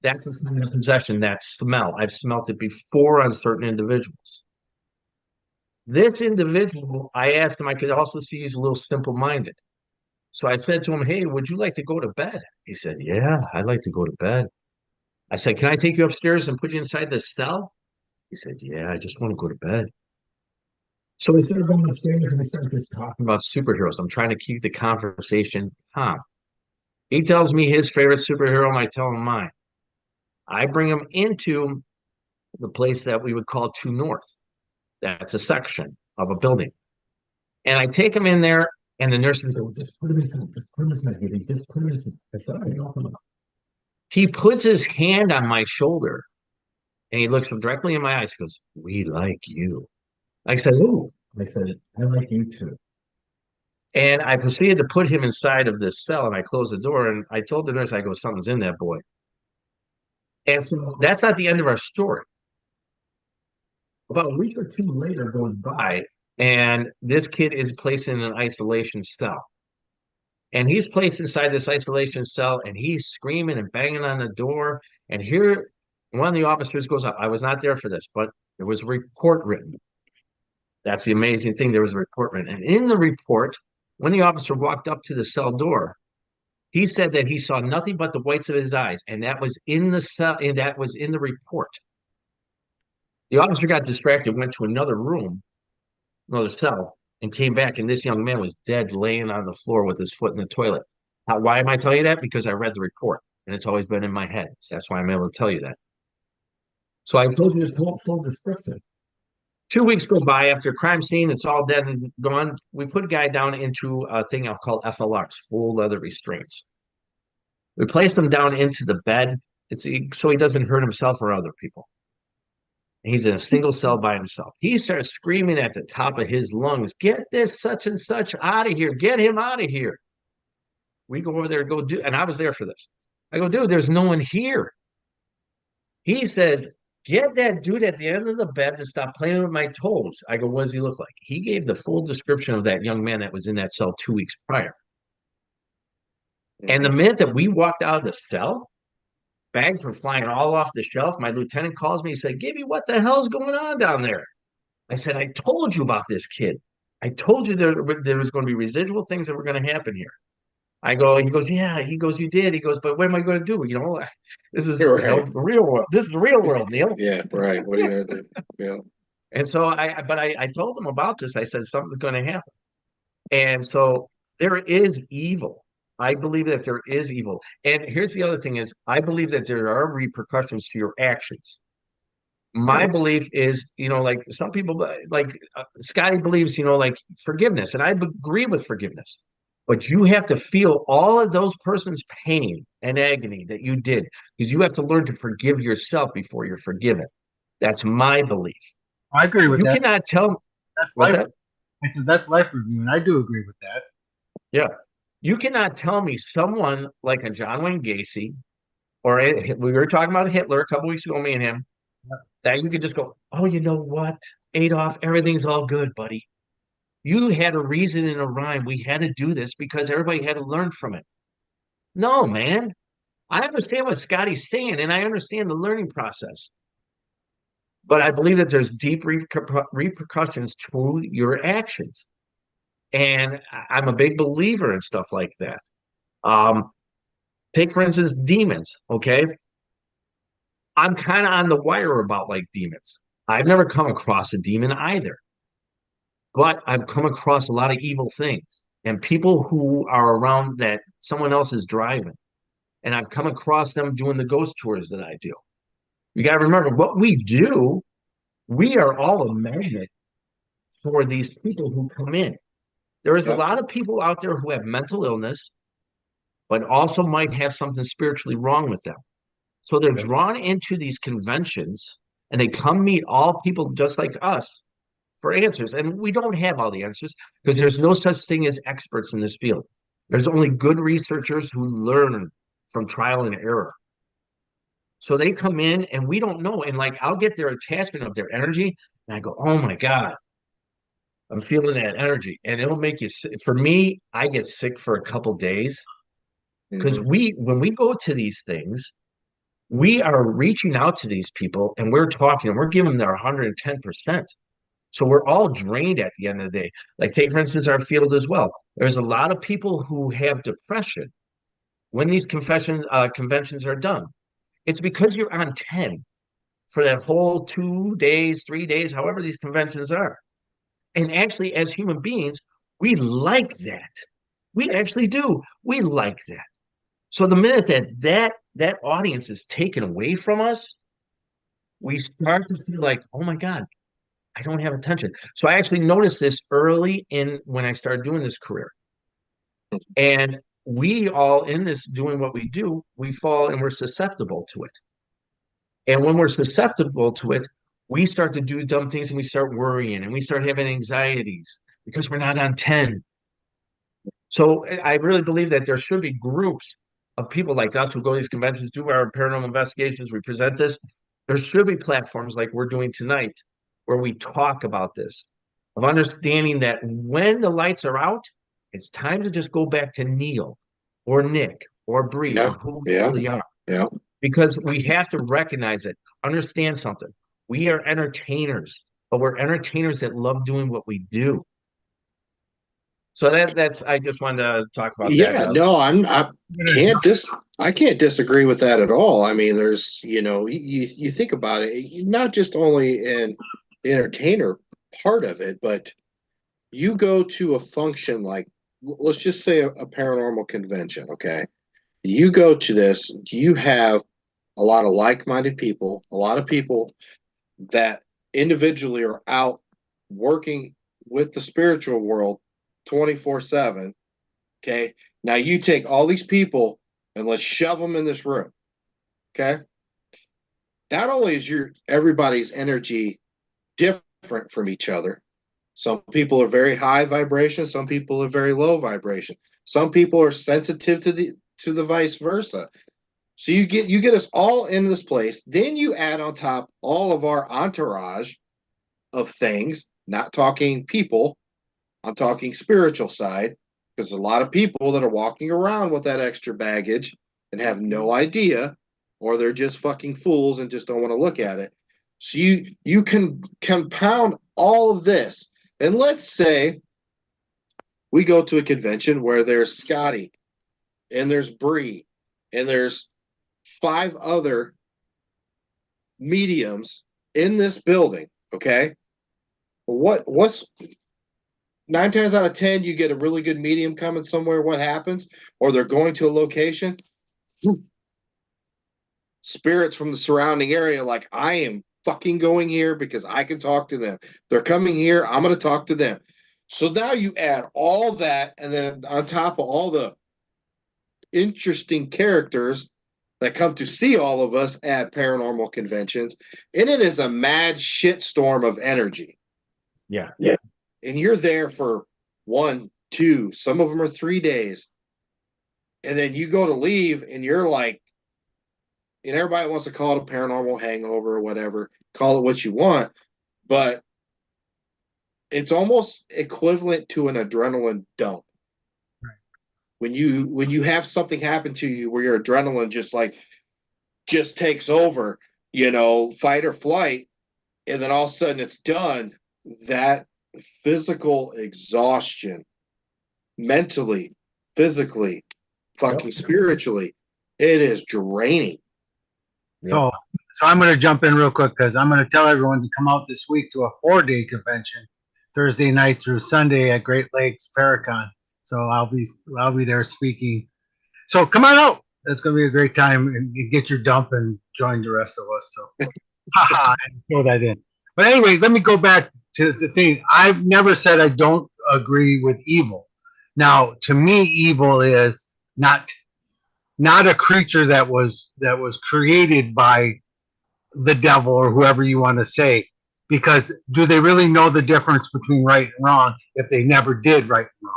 that's a sign of possession, that smell. I've smelt it before on certain individuals. This individual, I asked him, I could also see he's a little simple-minded. So I said to him, hey, would you like to go to bed? He said, yeah, I'd like to go to bed. I said, can I take you upstairs and put you inside the cell? He said, yeah, I just want to go to bed. So we started going upstairs and we started just talking about superheroes. I'm trying to keep the conversation calm. He tells me his favorite superhero, and I tell him mine. I bring him into the place that we would call 2 North. That's a section of a building. And I take him in there, and the nurses go, just put him in, just put him in, just put him in. I said, all right, open him up. He puts his hand on my shoulder, and he looks directly in my eyes. He goes, we like you. I said, ooh. I said, I like you too. And I proceeded to put him inside of this cell, and I closed the door, and I told the nurse, I go, something's in that boy. And so that's not the end of our story. About a week or two later goes by, and this kid is placed in an isolation cell. And he's placed inside this isolation cell, and he's screaming and banging on the door. And here, one of the officers goes up. I was not there for this, but There was a report written. That's the amazing thing. There was a report written. And in the report, when the officer walked up to the cell door, he said that he saw nothing but the whites of his eyes. And that was in the cell, and that was in the report. The officer got distracted, went to another room, another cell, and came back. And this young man was dead, laying on the floor with his foot in the toilet. Now, why am I telling you that? Because I read the report, and it's always been in my head. So that's why I'm able to tell you that. So I told you the full description. 2 weeks go by after a crime scene. It's all dead and gone. We put a guy down into a thing I'll call FLRs, full leather restraints. We place him down into the bed so he doesn't hurt himself or other people. He's in a single cell by himself. He starts screaming at the top of his lungs, "Get this such and such out of here. Get him out of here." We go over there and go do, and I was there for this. I go, "Dude, there's no one here." He says, "Get that dude at the end of the bed to stop playing with my toes." I go, "What does he look like?" He gave the full description of that young man that was in that cell 2 weeks prior. And the minute that we walked out of the cell, bags were flying all off the shelf. My lieutenant calls me. He said, "Gibby, what the hell's going on down there?" I said, "I told you about this kid. I told you there was going to be residual things that were going to happen here." He goes, "Yeah." He goes, "You did." He goes, "But what am I going to do? This is the real world. This is the real world, Neal." Yeah, right. What are you going to do? Yeah. And so I told them about this. I said, something's going to happen. And so there is evil. I believe that there is evil. And here's the other thing is, I believe that there are repercussions to your actions. My belief is, like some people, like Scotty believes, like forgiveness. And I agree with forgiveness. But you have to feel all of those person's pain and agony that you did, because you have to learn to forgive yourself before you're forgiven. That's my belief. I agree with that. You cannot tell. That's What's life. that? I said that's life review, and I do agree with that. Yeah. You cannot tell me someone like a John Wayne Gacy, or we were talking about Hitler a couple weeks ago, me and him, that you could just go, "Oh, you know what, Adolf, everything's all good, buddy. You had a reason and a rhyme. We had to do this because everybody had to learn from it." No, man. I understand what Scotty's saying, and I understand the learning process. But I believe that there's deep repercussions to your actions. And I'm a big believer in stuff like that. Take, for instance, demons, okay? I'm kind of on the wire about like demons. I've never come across a demon either. But I've come across a lot of evil things and people who are around that someone else is driving. And I've come across them doing the ghost tours that I do. You got to remember what we do. We are all a magnet for these people who come in. There is a lot of people out there who have mental illness, but also might have something spiritually wrong with them. So they're drawn into these conventions and they come meet all people just like us for answers. And we don't have all the answers because there's no such thing as experts in this field. There's only good researchers who learn from trial and error. So they come in and we don't know. And like, I'll get their attachment of their energy and I go, "Oh my God, I'm feeling that energy." And it'll make you sick. For me, I get sick for a couple days because when we go to these things, we are reaching out to these people and we're talking and we're giving them their 110%. So we're all drained at the end of the day. Like, take, for instance, our field as well. There's a lot of people who have depression when these conventions are done. It's because you're on 10 for that whole 2 days, 3 days, however these conventions are. And actually, as human beings, we like that. We actually do. We like that. So the minute that audience is taken away from us, we start to feel like, "Oh my God, I don't have attention." So I actually noticed this early in when I started doing this career. And we all in this doing what we do, we fall and we're susceptible to it. And when we're susceptible to it, we start to do dumb things and we start worrying and we start having anxieties because we're not on 10. So I really believe that there should be groups of people like us who go to these conventions, do our paranormal investigations, we present this. There should be platforms like we're doing tonight where we talk about this, of understanding that when the lights are out, it's time to just go back to Neal or Nick or Bree or who we really are. Yeah. Because we have to recognize it, understand something. We are entertainers, but we're entertainers that love doing what we do. So that's I just wanted to talk about that. Yeah, no, I can't disagree with that at all. I mean, there's, you think about it, not just only in the entertainer part of it, but you go to a function like, let's just say a paranormal convention, okay? You go to this, you have a lot of like-minded people, a lot of people that individually are out working with the spiritual world 24/7. Okay. Now you take all these people and let's shove them in this room. Okay. Not only is everybody's energy different from each other. Some people are very high vibration. Some people are very low vibration. Some people are sensitive to the vice versa. So you get us all in this place. Then you add on top all of our entourage of things, not talking people. I'm talking spiritual side, because a lot of people that are walking around with that extra baggage and have no idea, or they're just fucking fools and just don't want to look at it. So you can compound all of this. And let's say we go to a convention where there's Scotty and there's Bree and there's 5 other mediums in this building. Okay. What's 9 times out of 10, you get a really good medium coming somewhere. What happens? Or they're going to a location. Spirits from the surrounding area, like, I am fucking going here because I can talk to them. They're coming here. I'm going to talk to them. So now you add all that, and then on top of all the interesting characters that come to see all of us at paranormal conventions, and it is a mad shitstorm of energy. Yeah. And you're there for 1, 2, some of them are 3 days. And then you go to leave and you're like, and everybody wants to call it a paranormal hangover or whatever, call it what you want, but it's almost equivalent to an adrenaline dump. Right. When you have something happen to you where your adrenaline just takes over, fight or flight, and then all of a sudden it's done, that physical exhaustion, mentally, physically, fucking spiritually, it is draining. So I'm going to jump in real quick because I'm going to tell everyone to come out this week to a 4-day convention, Thursday night through Sunday at Great Lakes Paracon. So I'll be there speaking. So come on out. It's going to be a great time, and you get your dump and join the rest of us. So throw that in. But anyway, let me go back to the thing. I've never said I don't agree with evil. Now, to me, evil is not a creature that was created by the devil or whoever you want to say, because do they really know the difference between right and wrong if they never did right and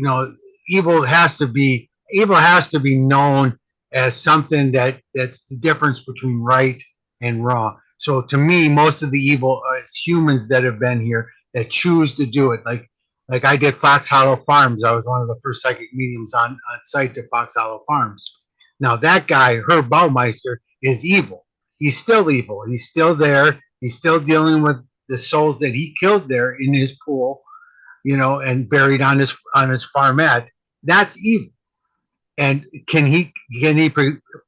wrong? Evil has to be known as something that's the difference between right and wrong. So to me, most of the evil is humans that have been here that choose to do it. Like I did Fox Hollow Farms. I was one of the first psychic mediums on site to Fox Hollow Farms. Now that guy, Herb Baumeister, is evil. He's still evil. He's still there. He's still dealing with the souls that he killed there in his pool, and buried on his farmette. That's evil. And can he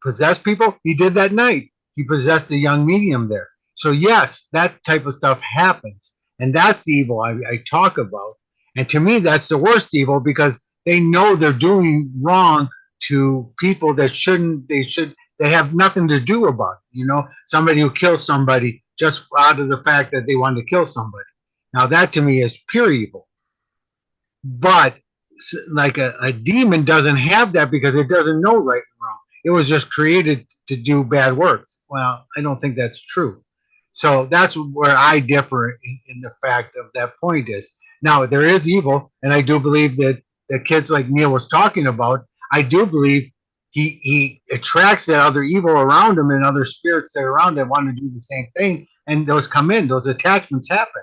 possess people? He did that night. He possessed a young medium there. So yes, that type of stuff happens, and that's the evil I talk about. And to me, that's the worst evil, because they know they're doing wrong to people that they have nothing to do about it. Somebody who kills somebody just out of the fact that they wanted to kill somebody. Now that to me is pure evil. But like a demon doesn't have that, because it doesn't know right and wrong. It was just created to do bad works. Well, I don't think that's true. So that's where I differ in the fact of that point is. Now, there is evil, and I do believe that kids like Neal was talking about, I do believe he attracts that other evil around him and other spirits that are around that want to do the same thing, and those come in, those attachments happen.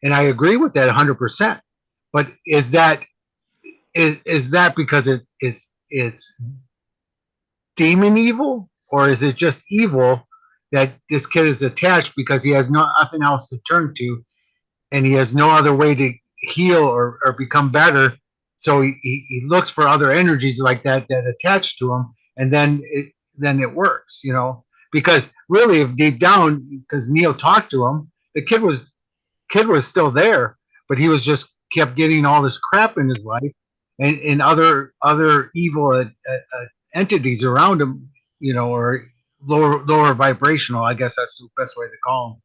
And I agree with that 100%. But is that because it's demon evil, or is it just evil that this kid is attached because he has nothing else to turn to, and he has no other way to heal or become better. So he looks for other energies like that attach to him, and then it works, because really, if deep down, because Neal talked to him, the kid was still there, but he was just kept getting all this crap in his life, and other evil entities around him, or lower vibrational, I guess that's the best way to call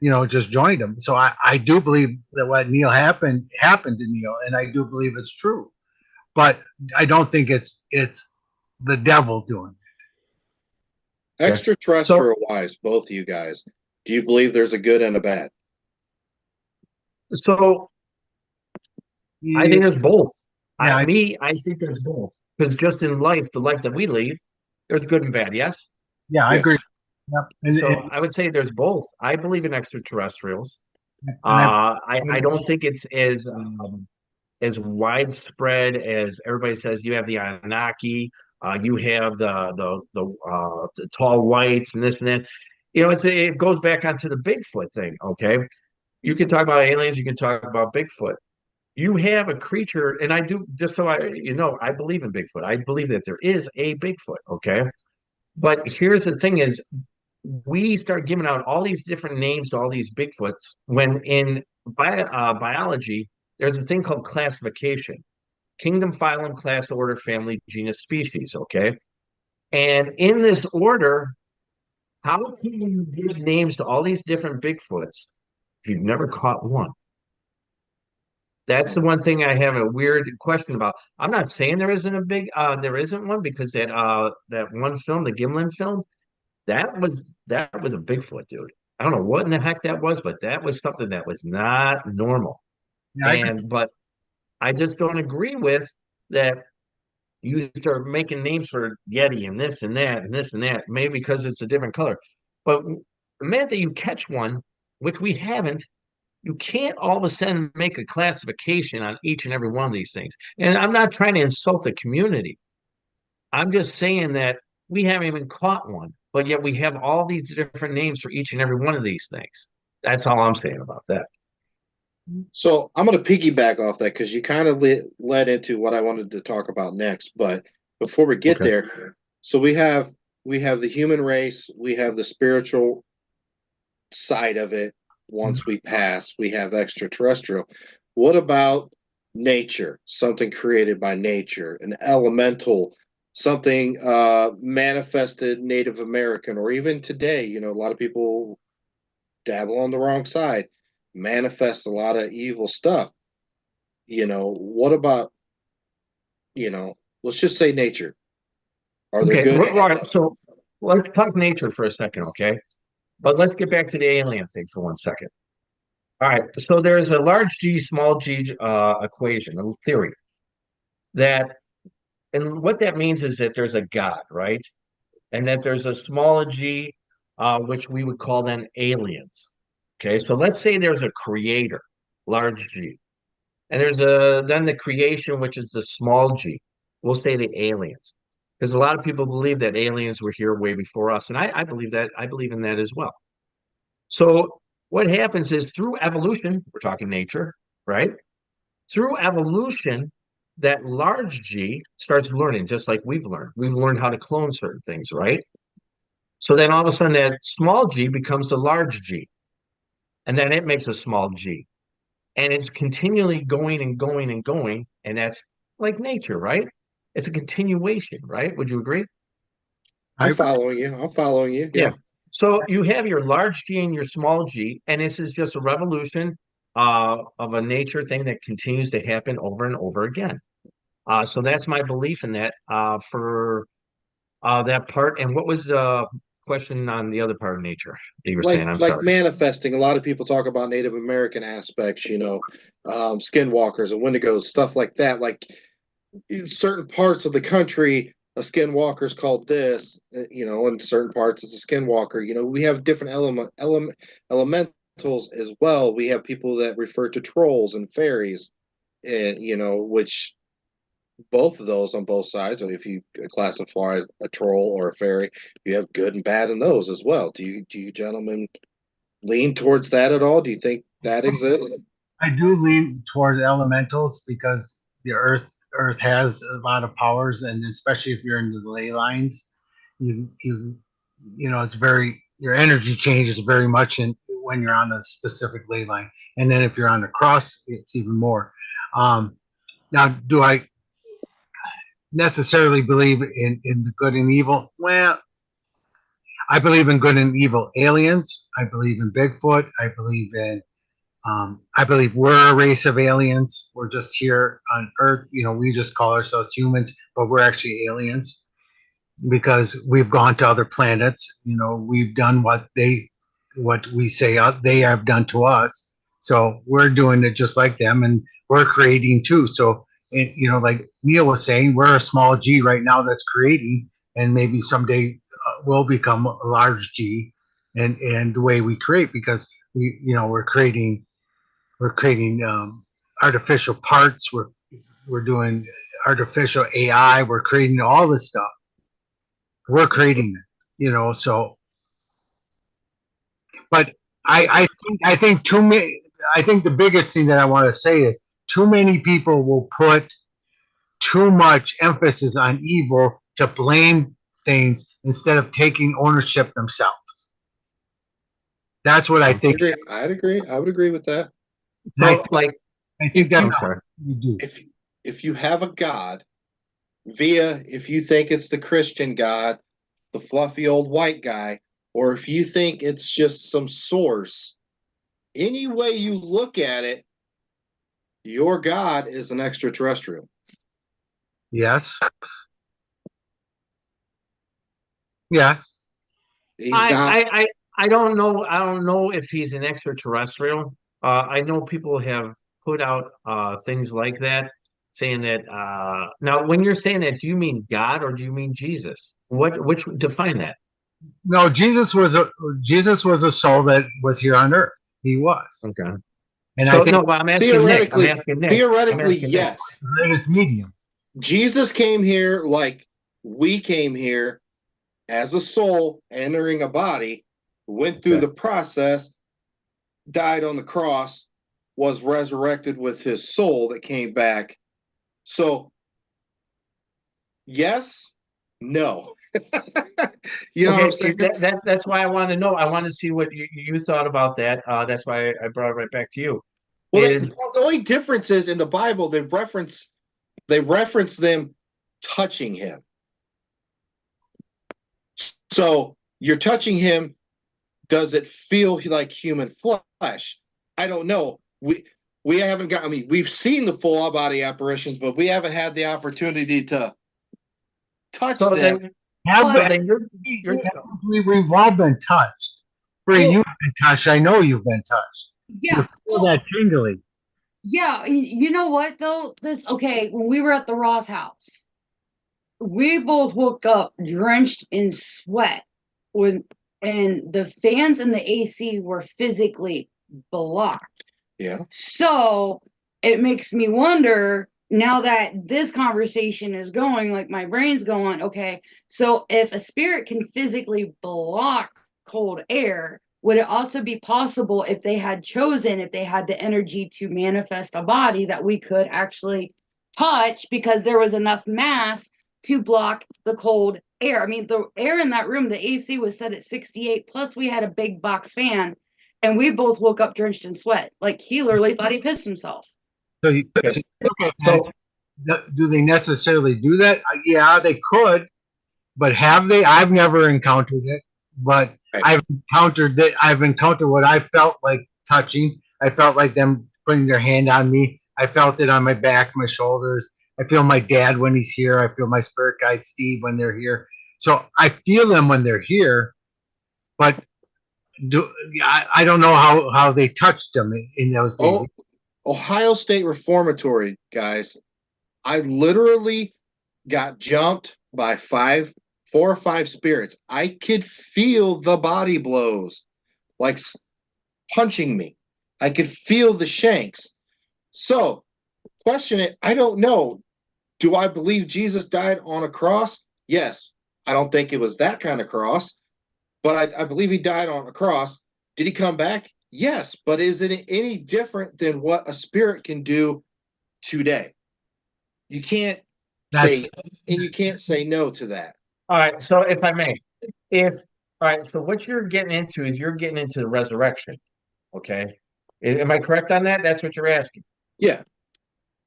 them, just joined him. So I do believe that what Neal happened to Neal, and I do believe it's true. But I don't think it's the devil doing it. Extraterrestrial wise, both of you guys, do you believe there's a good and a bad? So I think there's both. Yeah, I think there's both. Because just in life, the life that we live, there's good and bad, yes? Yeah, I agree. Yep. So I would say there's both. I believe in extraterrestrials. I don't think it's as widespread as everybody says. You have the Anunnaki, you have the tall whites and this and that. It goes back onto the Bigfoot thing. Okay, you can talk about aliens, you can talk about Bigfoot. You have a creature, and I do, just so I believe in Bigfoot. I believe that there is a Bigfoot. Okay, but here's the thing: is we start giving out all these different names to all these Bigfoots when in biology, there's a thing called classification: kingdom, phylum, class, order, family, genus, species. Okay. And in this order, how can you give names to all these different Bigfoots if you've never caught one? That's the one thing I have a weird question about. I'm not saying there isn't one, because that one film, the Gimlin film, that was a Bigfoot, dude. I don't know what in the heck that was, but that was something that was not normal. But I just don't agree with that. You start making names for Yeti and this and that and this and that, maybe because it's a different color. But the minute that you catch one, which we haven't, you can't all of a sudden make a classification on each and every one of these things. And I'm not trying to insult the community. I'm just saying that we haven't even caught one, but yet we have all these different names for each and every one of these things. That's all I'm saying about that. So I'm going to piggyback off that because you kind of led into what I wanted to talk about next. But before we get there, so we have the human race, we have the spiritual side of it. Once we pass, we have extraterrestrial. What about nature? Something created by nature, an elemental, something manifested Native American, or even today, a lot of people dabble on the wrong side, manifest a lot of evil stuff. What about, let's just say nature. Are there good? Right. So let's talk nature for a second, okay? But let's get back to the alien thing for 1 second. All right. So there's a large G, small g equation, a theory and what that means is that there's a God, right? And that there's a smaller g, which we would call then aliens. Okay. So let's say there's a creator, large G. And there's then the creation, which is the small g. We'll say the aliens. Because a lot of people believe that aliens were here way before us. And I believe that. I believe in that as well. So what happens is through evolution, we're talking nature, right? Through evolution, that large G starts learning, just like we've learned. We've learned how to clone certain things, right? So then all of a sudden that small g becomes the large G. And then it makes a small g. And it's continually going and going and going. And that's like nature, right? It's a continuation, right? Would you agree? I'm following you. Yeah. So you have your large G and your small g, and this is just a revolution of a nature thing that continues to happen over and over again. So that's my belief in that for that part. And what was the question on the other part of nature that you were saying? I'm sorry. Manifesting. A lot of people talk about Native American aspects, skinwalkers and wendigos, stuff like that. Like in certain parts of the country, a skinwalker is called this, in certain parts it's a skinwalker. We have different elementals as well. We have people that refer to trolls and fairies, and which both of those on both sides. Or if you classify a troll or a fairy, you have good and bad in those as well. Do you gentlemen lean towards that at all? Do you think that exists? I do lean towards elementals because the Earth has a lot of powers, and especially if you're into the ley lines, it's very your energy changes very much in when you're on a specific ley line, and then if you're on the cross, it's even more. Now, do I necessarily believe in the good and evil? Well, I believe in good and evil aliens. I believe in Bigfoot. I believe we're a race of aliens. We're just here on Earth. We just call ourselves humans, but we're actually aliens because we've gone to other planets. We've done what we say they have done to us. So we're doing it just like them, and we're creating too. So, like Neal was saying, we're a small G right now that's creating, and maybe someday we'll become a large G, and the way we create because we're creating artificial parts. We're doing artificial AI. We're creating all this stuff. We're creating it, So, but I think too many. I think the biggest thing that I want to say is too many people will put too much emphasis on evil to blame things instead of taking ownership themselves. That's what I think. I'd agree. I would agree with that. So, I think that's I'm sorry. what you do. If you have a God, if you think it's the Christian God, the fluffy old white guy, or if you think it's just some source, any way you look at it, your God is an extraterrestrial. Yes. Yeah. I don't know. I don't know if he's an extraterrestrial. I know people have put out things like that, saying that. Now, when you're saying that, do you mean God or do you mean Jesus? Which define that? No, Jesus was a soul that was here on Earth. He was. Okay. And So I think no, I'm asking Nick. I'm asking Nick. Theoretically, yes. Greatest medium. Jesus came here like we came here as a soul entering a body, went through the process, died on the cross, was resurrected with his soul that came back. So, yes, no. You know what I'm saying? That's why I want to know. I want to see what you thought about that. That's why I brought it right back to you. Well, the only difference is in the Bible they reference them touching him. So you're touching him. Does it feel like human flesh? I don't know. We haven't got. I mean, we've seen the full body apparitions, but we haven't had the opportunity to touch them. We've all been touched. Bree, you've been touched. I know you've been touched. Yeah. You feel that tingly. Yeah. You know what though? When we were at the Ross house, we both woke up drenched in sweat and the fans and the AC were physically blocked. Yeah. So it makes me wonder now that this conversation is going, like my brain's going, okay, so if a spirit can physically block cold air, would it also be possible if they had the energy to manifest a body that we could actually touch because there was enough mass to block the cold air? I mean, the air in that room, the AC was set at 68, plus we had a big box fan, and we both woke up drenched in sweat. Like, he literally thought he pissed himself. So do they necessarily do that? Yeah, they could, but have they? I've never encountered it, but I've encountered what I felt like touching. I felt like them putting their hand on me. I felt it on my back, my shoulders. I feel my dad when he's here. I feel my spirit guide Steve when they're here. So I feel them when they're here, but I don't know how they touched them in those days. Ohio State Reformatory, guys. I literally got jumped by 4 or 5 spirits. I could feel the body blows, like punching me. I could feel the shanks. So, question it. I don't know. Do I believe Jesus died on a cross? Yes. I don't think it was that kind of cross, but I believe he died on a cross. Did he come back? Yes. But is it any different than what a spirit can do today? You can't say, and you can't say no to that. All right. So if I may, all right. So what you're getting into is you're getting into the resurrection. Okay. Am I correct on that? That's what you're asking. Yeah.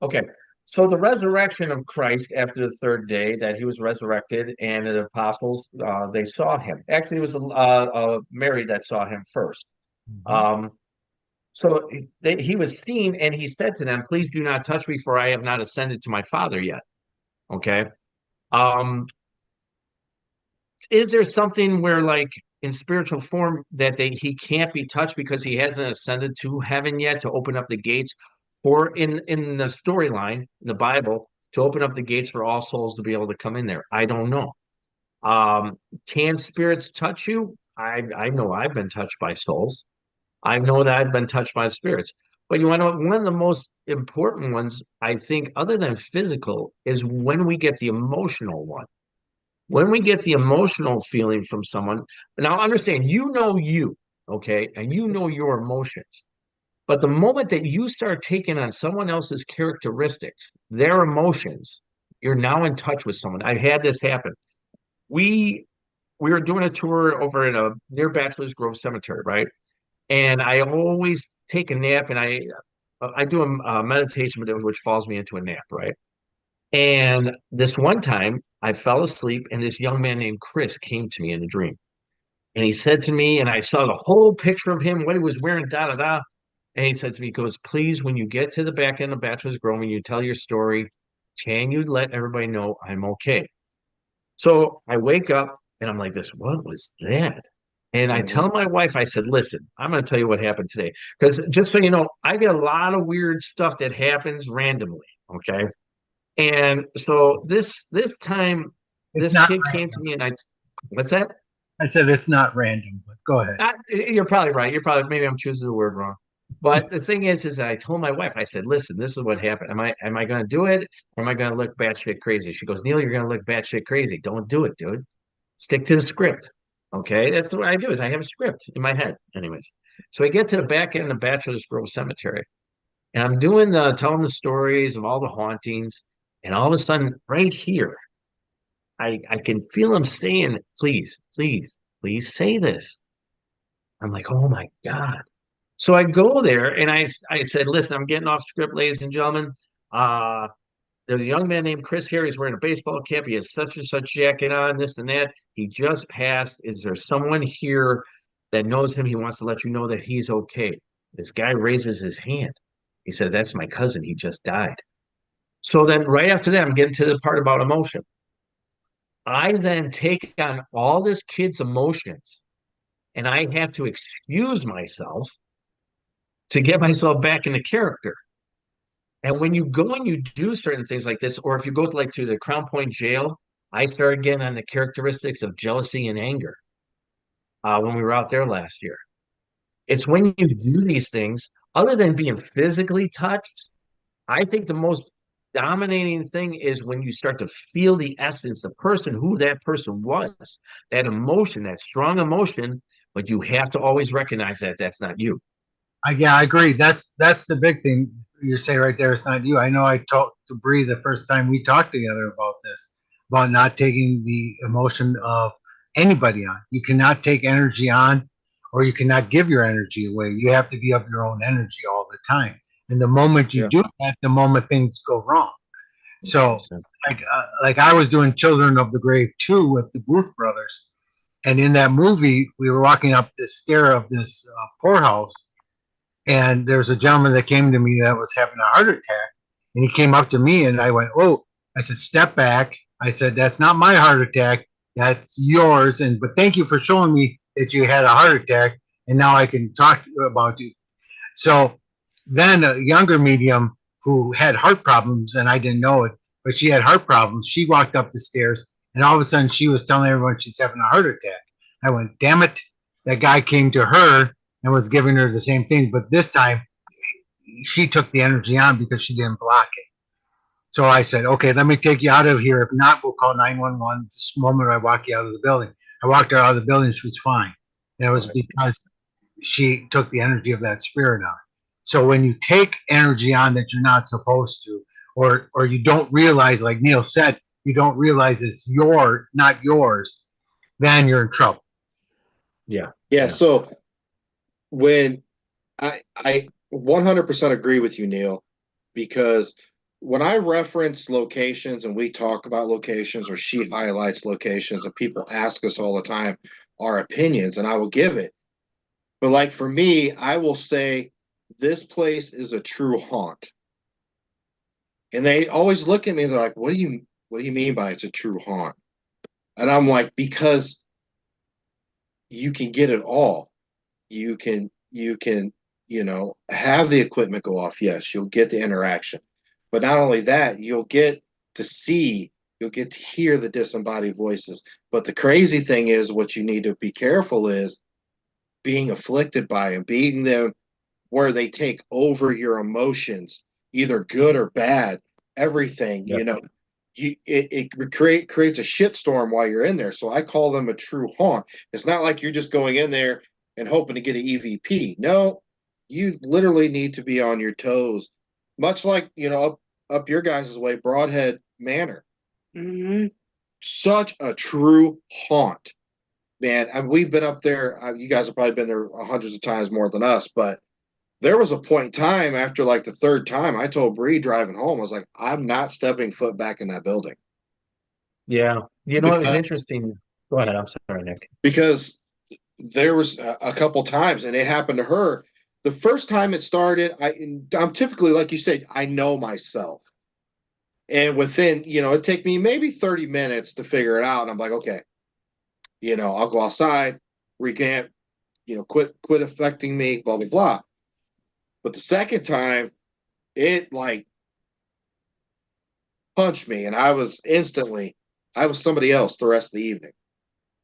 Okay. So the resurrection of Christ after the third day that he was resurrected, and the apostles they saw him. Actually, it was Mary that saw him first. Um, so he was seen, and he said to them, "Please do not touch me, for I have not ascended to my Father yet." Okay. Um, is there something where, like, in spiritual form, that he can't be touched because he hasn't ascended to heaven yet to open up the gates, or in the storyline in the Bible to open up the gates for all souls to be able to come in there? I don't know. Can spirits touch you? I know I've been touched by souls. I know that I've been touched by spirits. But you want to know, one of the most important ones, I think, other than physical, is when we get the emotional one. When we get the emotional feeling from someone. Now, understand, you, okay, and you know your emotions. But the moment that you start taking on someone else's characteristics, their emotions, you're now in touch with someone. I've had this happen. We were doing a tour over in near Bachelor's Grove Cemetery, right? And I always take a nap, and I do a meditation, which falls me into a nap, right? And this one time, I fell asleep, and this young man named Chris came to me in a dream. And he said to me, and I saw the whole picture of him, what he was wearing, da da da. And he said to me, he goes, "Please, when you get to the back end of Bachelor's Grove and you tell your story, can you let everybody know I'm okay?" So I wake up, and I'm like this, what was that? And I tell my wife, I said, "Listen, I'm going to tell you what happened today. Because just so you know, I get a lot of weird stuff that happens randomly. Okay. And so this time, this kid came to me, and what's that? I said it's not random, but go ahead. You're probably right. Maybe I'm choosing the word wrong. But the thing is I told my wife, I said, "Listen, this is what happened. Am I going to do it, or am I going to look batshit crazy?" She goes, "Neal, you're going to look batshit crazy. Don't do it, dude. Stick to the script." Okay, that's what I do. Is I have a script in my head, anyways. So I get to the back end of Bachelor's Grove Cemetery, and I'm telling the stories of all the hauntings, and all of a sudden, right here, I can feel him saying, "Please, please, please say this." I'm like, "Oh my God." So I go there, and I said, "Listen, I'm getting off script, ladies and gentlemen. Uh, there's a young man named Chris here. He's wearing a baseball cap. He has such and such jacket on, this and that. He just passed. Is there someone here that knows him? He wants to let you know that he's okay." This guy raises his hand. He says, "That's my cousin. He just died." So then right after that, I'm getting to the part about emotion. I then take on all this kid's emotions, and I have to excuse myself to get myself back into character. And when you go and you do certain things like this, or if you go to the Crown Point jail, I started getting on the characteristics of jealousy and anger when we were out there last year. It's when you do these things, other than being physically touched, I think the most dominating thing is when you start to feel the essence, the person, who that person was, that emotion, that strong emotion, but you have to always recognize that that's not you. Yeah, I agree. That's the big thing you say right there. It's not you. I know I talked to Bree the first time we talked together about this, about not taking the emotion of anybody on. You cannot take energy on, or you cannot give your energy away. You have to be of your own energy all the time. And the moment you do that, the moment things go wrong. So, like I was doing Children of the Grave 2 with the Booth brothers. And in that movie, we were walking up this stair of this poorhouse. And there's a gentleman that came to me that was having a heart attack. And he came up to me, and I went, "Oh," I said, "Step back." I said, "That's not my heart attack. That's yours. But thank you for showing me that you had a heart attack. And now I can talk to you about you." So then a younger medium who had heart problems, and I didn't know it, but she had heart problems. She walked up the stairs, and all of a sudden she was telling everyone she's having a heart attack. I went, "Damn it." That guy came to her and was giving her the same thing. But this time she took the energy on because she didn't block it. So I said, okay, let me take you out of here. If not, we'll call 911 this moment I walk you out of the building. I walked her out of the building. She was fine. And it was because she took the energy of that spirit on. So when you take energy on that you're not supposed to, or you don't realize, like Neal said, you don't realize it's not yours, then you're in trouble. Yeah. So when I 100% agree with you, Neal, because when I reference locations and we talk about locations or she highlights locations and people ask us all the time our opinions and I will give it. But like for me, I will say this place is a true haunt. And they always look at me, they're like, what do you mean by it's a true haunt? And I'm like, because you can get it all. You can, have the equipment go off. Yes, you'll get the interaction. But not only that, you'll get to hear the disembodied voices. But the crazy thing is, what you need to be careful is being afflicted by them, being them where they take over your emotions, either good or bad, everything, it creates a shitstorm while you're in there. So I call them a true haunt. It's not like you're just going in there and hoping to get an EVP. No, you literally need to be on your toes, much like, up your guys' way, Broadhead Manor. Mm-hmm. Such a true haunt, man. And we've been up there. You guys have probably been there hundreds of times more than us, but there was a point in time after like the third time, I told Bree driving home, I was like, I'm not stepping foot back in that building. Yeah. It was interesting. Go ahead. I'm sorry, Nick. Because there was a couple times, and it happened to her. The first time it started, I'm typically, like you said, I know myself. And within, it'd take me maybe 30 minutes to figure it out. And I'm like, okay, I'll go outside, recant, quit affecting me, blah, blah, blah. But the second time, it like punched me, and I was somebody else the rest of the evening.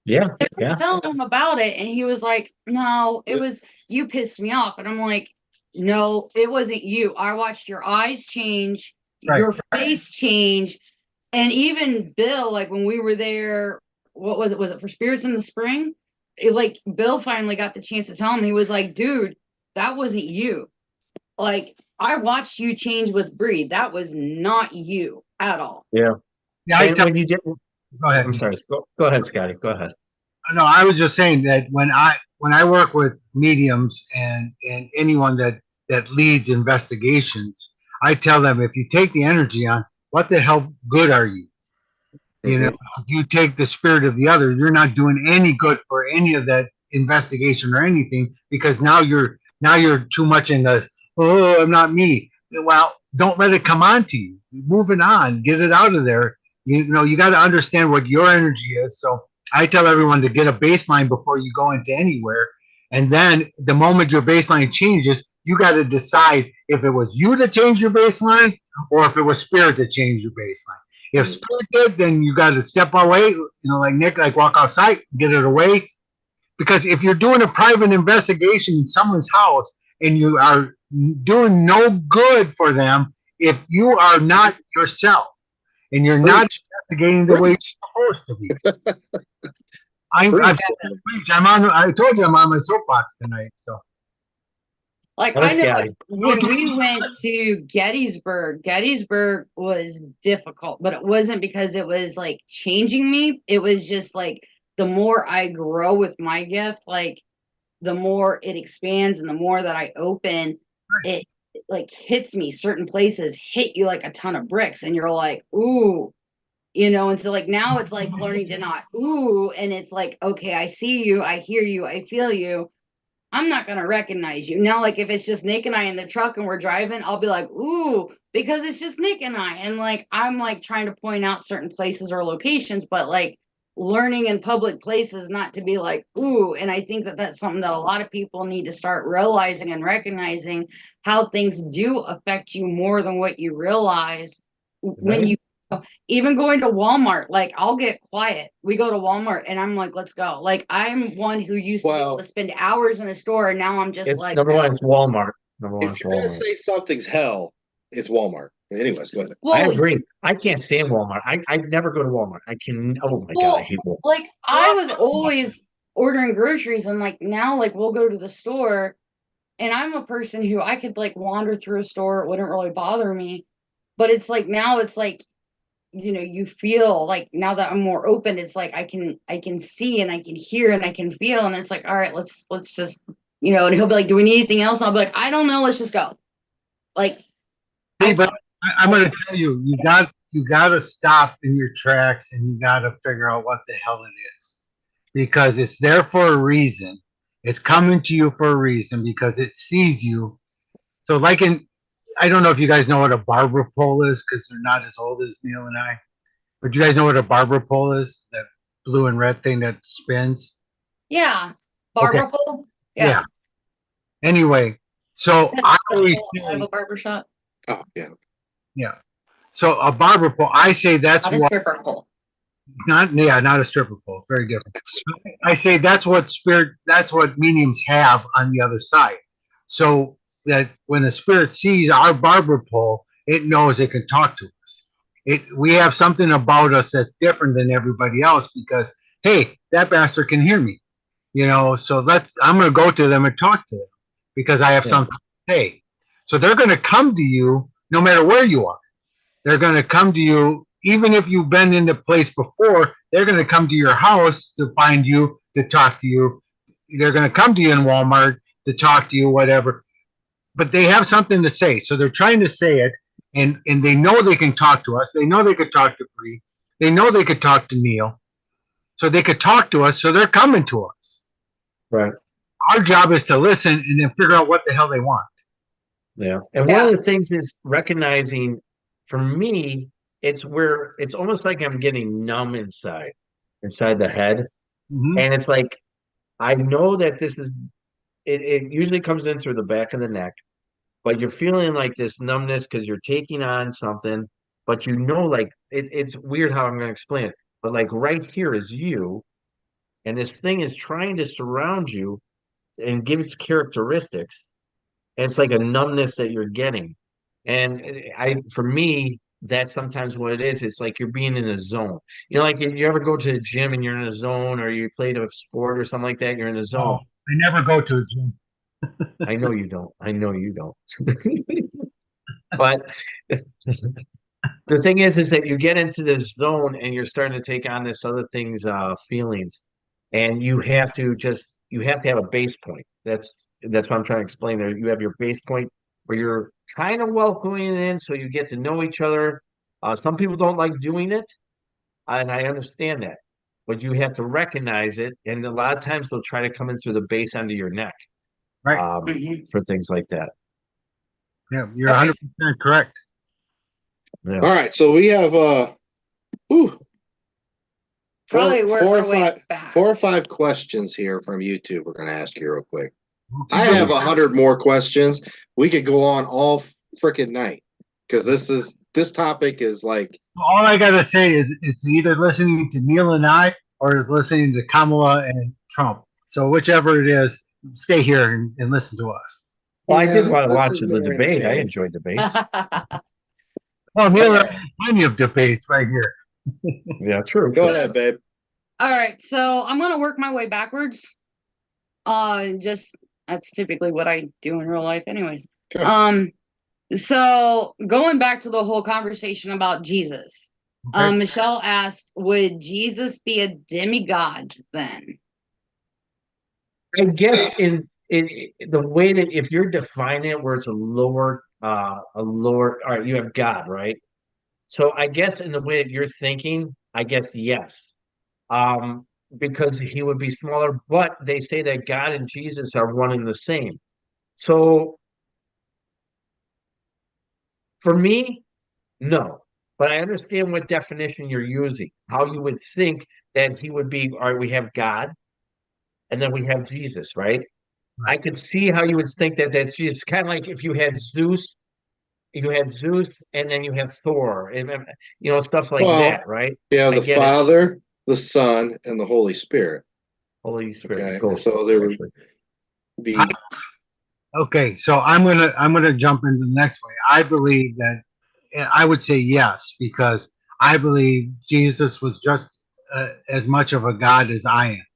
Yeah. I was telling him about it, and he was like, no, it was, you pissed me off. And I'm like, no, it wasn't you. I watched your eyes change, your face change. And even Bill, like when we were there, what was it? Was it for Spirits in the Spring? Bill finally got the chance to tell him, he was like, dude, that wasn't you. Like, I watched you change with Bree. That was not you at all. Yeah. Yeah. When you did, go ahead. I'm sorry. Go ahead, Scotty. Go ahead. No, I was just saying that when I work with mediums and anyone that leads investigations, I tell them, if you take the energy on, what the hell good are you? If you take the spirit of the other, you're not doing any good for any of that investigation or anything, because now you're too much in the, oh, I'm not me. Well, don't let it come on to you. Moving on, get it out of there. You got to understand what your energy is. So I tell everyone to get a baseline before you go into anywhere. And then the moment your baseline changes, you got to decide if it was you that changed your baseline or if it was spirit that changed your baseline. If spirit did, then you got to step away, like Nick, like walk outside, get it away. Because if you're doing a private investigation in someone's house and you are doing no good for them, if you are not yourself and you're not investigating the way you're supposed to be. I told you I'm on my soapbox tonight. So, I know when we went to Gettysburg was difficult, but it wasn't because it was like changing me. It was just like the more I grow with my gift, like the more it expands and the more that I open, it like hits me. Certain places hit you like a ton of bricks, and you're like, ooh. And so like now it's like learning to not ooh, and it's like, okay, I see you, I hear you, I feel you. I'm not going to recognize you. Now, like if it's just Nick and I in the truck and we're driving, I'll be like, ooh, because it's just Nick and I. And like, I'm like trying to point out certain places or locations, but like learning in public places not to be like, ooh. And I think that that's something that a lot of people need to start realizing and recognizing how things do affect you more than what you realize when you even going to Walmart. Like I'll get quiet. We go to Walmart and I'm like, let's go. Like I'm one who used to be able to spend hours in a store, and now I'm just like, number one, it's Walmart. If you're gonna say something's hell, it's Walmart. Anyways, go ahead. I Well, agree. I can't stand Walmart. I never go to Walmart. I can. Oh my God, I hate Walmart. like I was always ordering groceries, and like now, like we'll go to the store, and I'm a person who I could like wander through a store, it wouldn't really bother me. But it's like now, it's like you feel like now that I'm more open, it's like I can see and I can hear and I can feel, and it's like, all right, let's just and he'll be like, do we need anything else? And I'll be like, I don't know, let's just go. Like, Hey, but I'm going to tell you, you got to stop in your tracks and you got to figure out what the hell it is, because it's there for a reason. It's coming to you for a reason because it sees you. So like I don't know if you guys know what a barber pole is because they're not as old as Neal and I, but you guys know what a barber pole is? That blue and red thing that spins? yeah, barber pole. Yeah. Anyway, so I always I have a barber shop. Oh, yeah. Yeah. So a barber pole, I say that's Not a what stripper pole. not a stripper pole, very different. I say that's what mediums have on the other side. So that when the spirit sees our barber pole, it knows it can talk to us. We have something about us that's different than everybody else because hey, that bastard can hear me. So I'm gonna go to them and talk to them because I have something to say. So they're gonna come to you no matter where you are. They're going to come to you, even if you've been in the place before, they're going to come to your house to find you, to talk to you. They're going to come to you in Walmart to talk to you, whatever. But they have something to say. So they're trying to say it, and they know they can talk to us. They know they could talk to Bree. They know they could talk to Neal. So they could talk to us, so they're coming to us. Right. Our job is to listen and then figure out what the hell they want. Yeah. And one of the things is recognizing, for me, it's almost like I'm getting numb inside the head. Mm-hmm. And it's like, I know that it usually comes in through the back of the neck, but you're feeling like this numbness because you're taking on something, but like, it's weird how I'm going to explain it. But like right here is you, and this thing is trying to surround you and give its characteristics. And it's like a numbness that you're getting. And for me, that's sometimes what it is. It's like you're being in a zone. Like if you ever go to the gym and you're in a zone, or you played a sport or something like that, you're in a zone. I never go to a gym. I know you don't. But the thing is that you get into this zone and you're starting to take on this other thing's feelings, and you have to have a base point. That's what I'm trying to explain there. You have your base point where you're kind of welcoming in, so you get to know each other. Some people don't like doing it, and I understand that, but you have to recognize it. And a lot of times they'll try to come in through the base end of your neck, right? For things like that. Yeah, you're 100% correct. Yeah. All right, so we have four or five questions here from YouTube. We're going to ask you real quick. I have 100 more questions. We could go on all freaking night because this topic is like. All I gotta say is it's either listening to Neal and I or it's listening to Kamala and Trump. So whichever it is, stay here and listen to us. Well, I did want to watch the debate. I enjoyed debates. Well, Neal, there are plenty of debates right here. Yeah, true. Go ahead, babe. All right, so I'm gonna work my way backwards. That's typically what I do in real life, anyways. Sure. So going back to the whole conversation about Jesus, Michelle asked, "Would Jesus be a demigod then?" I guess in the way that if you're defining it, where it's a lower. All right, you have God, right? So I guess in the way that you're thinking, I guess yes. Because he would be smaller, but they say that God and Jesus are one and the same. So for me, no. But I understand what definition you're using, how you would think that he would be. All right, we have God, and then we have Jesus, right? I could see how you would think that that's Jesus. Kind of like if you had Zeus, and then you have Thor, and stuff like that, right? Yeah, the Father, the Son, and the Holy Spirit. Holy Spirit. Okay. So there would be. Okay, so I'm gonna jump into the next way. I believe that I would say yes because I believe Jesus was just as much of a God as I am,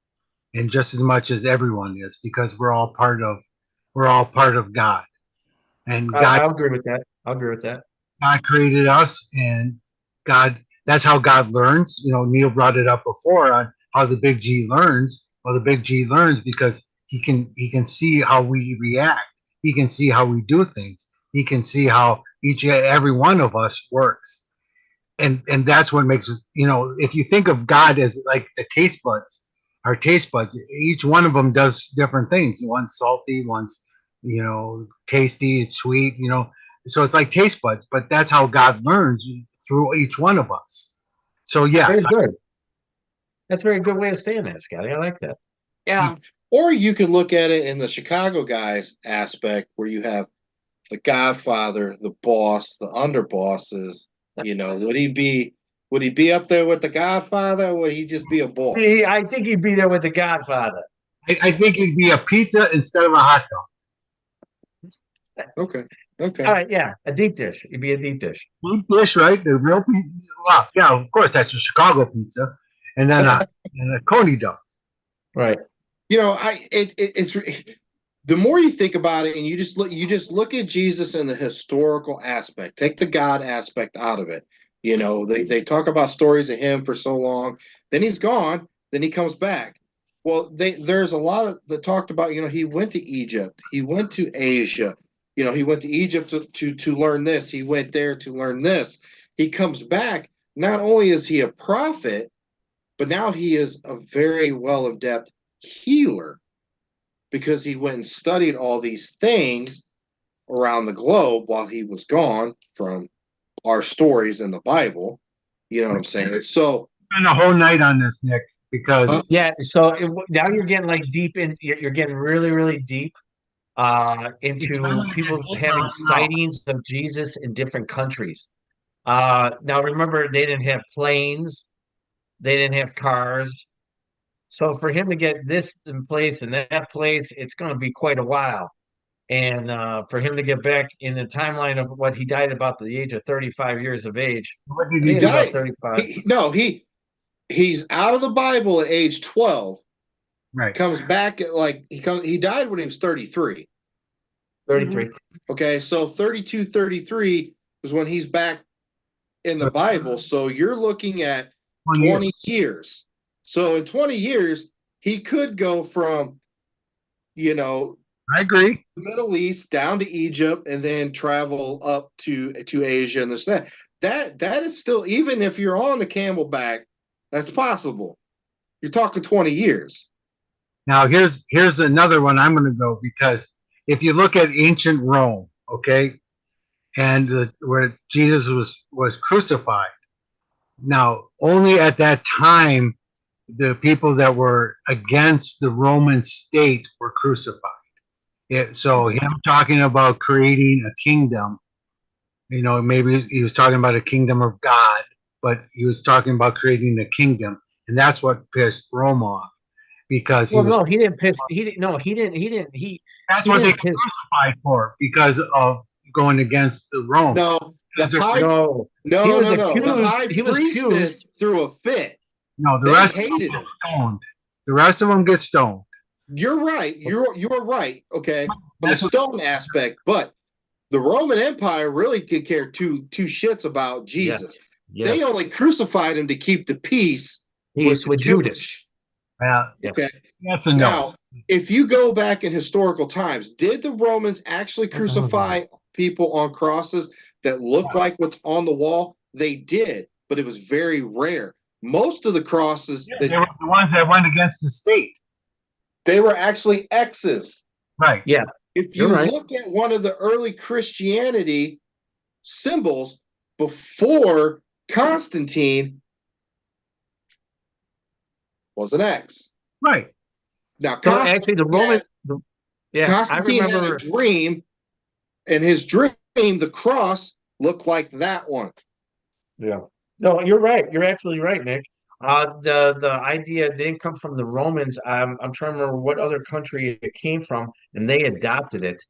and just as much as everyone is, because we're all part of God, and God I'll agree with that. I'll agree with that. God created us, and God. That's how God learns. Neil brought it up before on how the big G learns. Well, the big G learns because he can see how we react. He can see how we do things. He can see how each every one of us works, and that's what makes us. If you think of God as like the taste buds, our taste buds, each one of them does different things. One's salty, one's tasty, sweet. So it's like taste buds, but that's how God learns through each one of us. So yes, Very good. That's a very good way of saying that, Scotty. I like that. Yeah. Or you can look at it in the Chicago guys aspect where you have the Godfather, the boss, the underbosses. Would he be up there with the Godfather, or would he just be a boss? I think he'd be there with the Godfather. I think it'd be a pizza instead of a hot dog. Okay. Okay. All right, yeah, a deep dish. It'd be a deep dish. Deep dish, right? The real pizza. Well, yeah, of course, that's a Chicago pizza, and then a coney dog. Right. It's the more you think about it, and you just look at Jesus in the historical aspect. Take the God aspect out of it. They talk about stories of him for so long, then he's gone, then he comes back. Well, there's a lot of that talked about. He went to Egypt, he went to Asia. He went to Egypt to learn this. He went there to learn this. He comes back. Not only is he a prophet, but now he is a very well adept healer because he went and studied all these things around the globe while he was gone from our stories in the Bible. You know what I'm saying? So Spend a whole night on this, Nick, because Yeah. So now you're getting like deep in. You're getting really, really deep into people having sightings of Jesus in different countries. Now remember, they didn't have planes, they didn't have cars. So for him to get this in place and that place, it's going to be quite a while. And for him to get back in the timeline of what he died about the age of 35 years of age, what did I he think do? it's about 35. He's out of the Bible at age 12. Right. Comes back at he died when he was 33. 33. Okay, so 32, 33 is when he's back in the Bible. So you're looking at 20 years. So in 20 years, he could go from, I agree. the Middle East down to Egypt and then travel up to Asia and this that. That is still, even if you're on the camelback, that's possible. You're talking 20 years. Now here's another one I'm going to go because if you look at ancient Rome, okay, and where Jesus was crucified. Now, only at that time the people that were against the Roman state were crucified. So him talking about creating a kingdom, maybe he was talking about a kingdom of God, but he was talking about creating a kingdom, and that's what pissed Rome off because No, he didn't piss. He didn't. No, he didn't. He didn't. That's he what they didn't piss. crucified for because of going against the Rome. No, No, no, he was no. accused. The high He was priestess accused. threw a fit. No, the They rest of them hated get it. stoned. The rest of them get stoned. You're right. You're right. Okay, on the That's what- stone aspect, but the Roman Empire really could care two shits about Jesus. Yes. They only crucified him to keep the peace Peace the with Jews. Judas. Yeah, Yes. Okay. yes and no. Now, if you go back in historical times, did the Romans actually crucify people on crosses that look like what's on the wall? They did, but it was very rare. Most of the crosses, They were the ones that went against the state. they were actually X's. Right. Yeah. If you You're right. look at one of the early Christianity symbols before Constantine was an X. Right. Now, So actually, the Roman. I Constantine had remember. a dream, and his dream, the cross, looked like that one. Yeah. No, you're right. You're absolutely right, Nick. The idea didn't come from the Romans. I'm trying to remember what other country it came from, and they adopted it.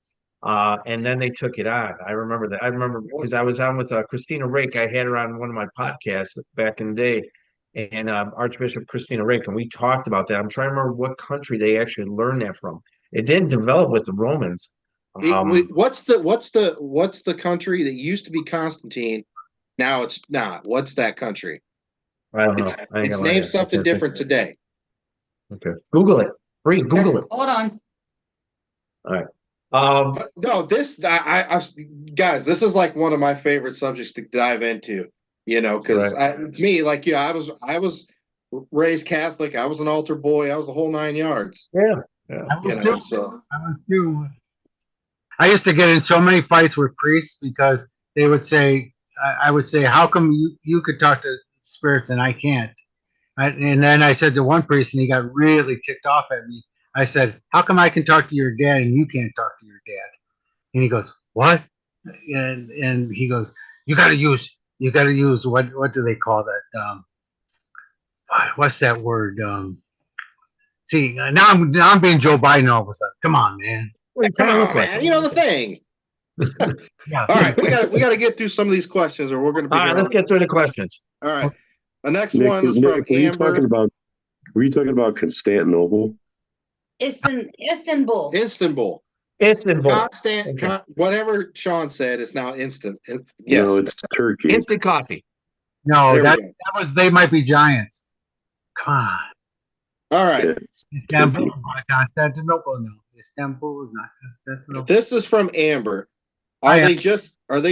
And then they took it on. I remember that. I remember because I was on with Christina Rake. I had her on one of my podcasts back in the day, and Archbishop Christina Rake, and we talked about that. I'm trying to remember what country they actually learned that from. It didn't develop with the Romans. What's the country that used to be Constantine? Now it's not. What's that country? I don't know. It's named something different today. Okay, Google it. Free, Google it. Hold on. All right. No, guys, this is like one of my favorite subjects to dive into. Because I was raised Catholic. I was an altar boy. I was the whole 9 yards. Yeah. I was too. I used to get in so many fights with priests because they would say, I would say, how come you could talk to spirits and I can't? And then I said to one priest, and he got really ticked off at me. I said, how come I can talk to your dad and you can't talk to your dad? And he goes, what? And he goes, you got to use, what do they call that? What's that word? See, now I'm being Joe Biden all of a sudden. Come on, man. Come on, man. You know the thing. Yeah. All right, we got to get through some of these questions, or we're going to be. All right, let's get through the questions. All right, the next Nick, one is from Amber. Were you talking about Constantinople? Istanbul. Istanbul. Whatever Sean said is now instant. Yes. No, it's Turkey. Instant coffee. No, that was, they might be giants. Come on. All right. Istanbul is not Constantinople. No, Istanbul is not Constantinople. This is from Amber. Are they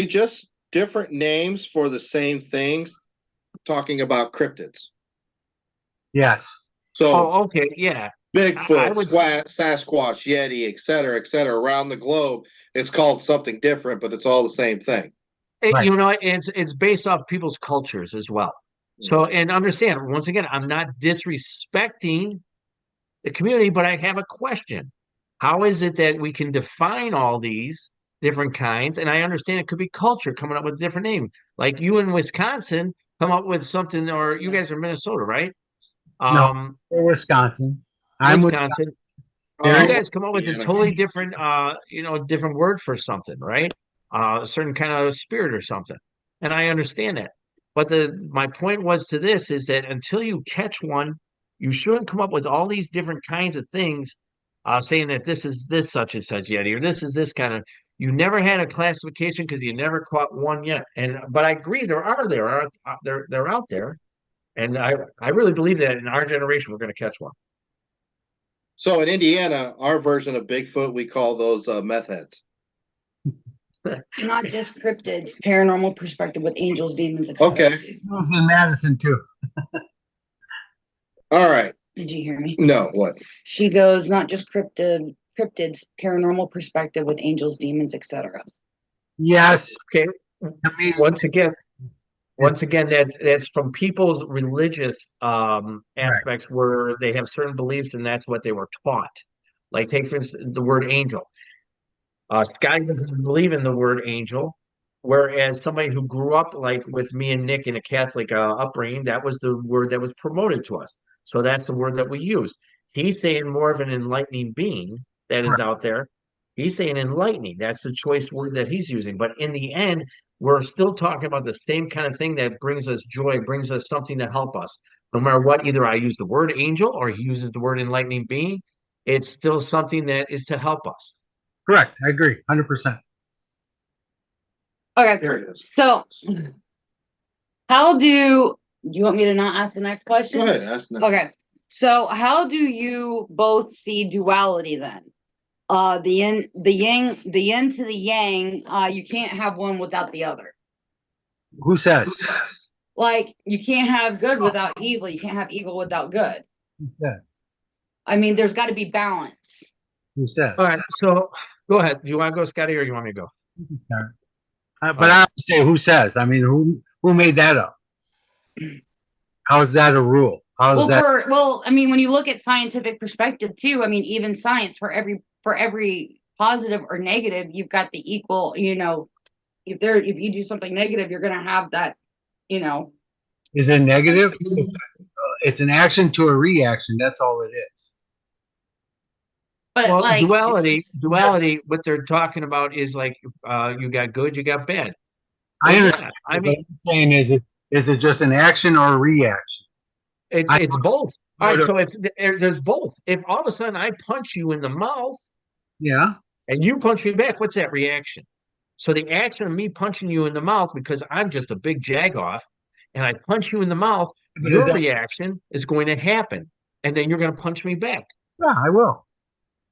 just different names for the same things? Talking about cryptids. Yes. So. Okay. Yeah. Bigfoot, Sasquatch, Yeti, et cetera, around the globe. It's called something different, but it's all the same thing. Right. It's based off people's cultures as well. So, and understand, once again, I'm not disrespecting the community, but I have a question. How is it that we can define all these different kinds? And I understand it could be culture coming up with a different name. Like you in Wisconsin come up with something, or you guys are Minnesota, right? No, we're Wisconsin. Wisconsin. You guys come up with a totally different, different word for something, right? A certain kind of spirit or something. And I understand that. But my point was to this is that until you catch one, you shouldn't come up with all these different kinds of things, saying that this is this such and such Yeti, or this is this kind of. You never had a classification because you never caught one yet. But I agree, they're out there, and I really believe that in our generation we're going to catch one. So in Indiana, our version of Bigfoot, we call those meth heads. Not just cryptids, paranormal perspective with angels, demons, etc. Okay. It was in Madison too. All right. Did you hear me? No, what? She goes, not just cryptids, paranormal perspective with angels, demons, etc. Yes. Okay. Once again, that's from people's religious aspects, right, where they have certain beliefs and that's what they were taught. Like take for instance the word angel. Scotty doesn't believe in the word angel, whereas somebody who grew up like with me and Nick in a Catholic upbringing, that was the word that was promoted to us. So that's the word that we use. He's saying more of an enlightening being that is out there. He's saying enlightening. That's the choice word that he's using. But in the end, we're still talking about the same kind of thing that brings us joy, brings us something to help us. No matter what, either I use the word angel or he uses the word enlightening being, it's still something that is to help us. Correct. I agree. 100%. Okay. There it is. So, how do you want me to not ask the next question? Go ahead. Ask next. Okay. So, how do you both see duality then? The yin to the yang, you can't have one without the other. Who says? Like, you can't have good without evil. You can't have evil without good. Who says? I mean, there's got to be balance. Who says? All right, so go ahead. Do you want to go, Scotty, or you want me to go? But I have to say, who says? I mean, who made that up? How is that a rule? How is that? Well, I mean, when you look at scientific perspective too, I mean, even science for every positive or negative, you've got the equal, if you do something negative, you're going to have that, Is it negative? It's an action to a reaction. That's all it is. But Well, like, duality. What they're talking about is like, you got good, you got bad. I Well, understand. yeah, I What mean, I'm saying is it just an action or a reaction? it's both. All right, Sort of- so if there's both, if all of a sudden I punch you in the mouth Yeah. and you punch me back, what's that reaction? So the action of me punching you in the mouth because I'm just a big jagoff, and I punch you in the mouth, But is your that? reaction is going to happen, and then you're going to punch me back. Yeah, I will.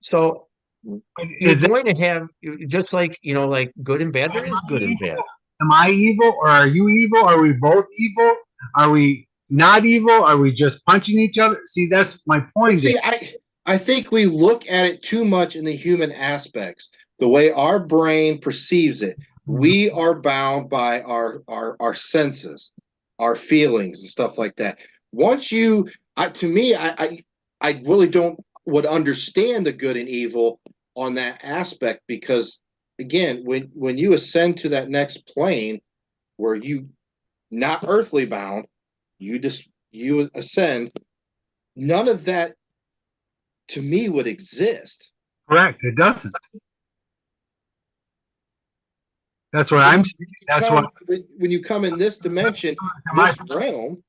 So But you're is it? going to have just like like good and bad. There Am is I good and bad. evil? Am I evil or are you evil? Are we both evil? Are we not evil? Are we just punching each other? See, that's my point. See, I think we look at it too much in the human aspects, the way our brain perceives it. We are bound by our senses, our feelings, and stuff like that. Once you, to me, I really don't would understand the good and evil on that aspect because again, when you ascend to that next plane where you not earthly bound, you ascend. None of that to me would exist. Correct. It doesn't. That's what I'm saying. That's what When you come in this dimension, my this realm,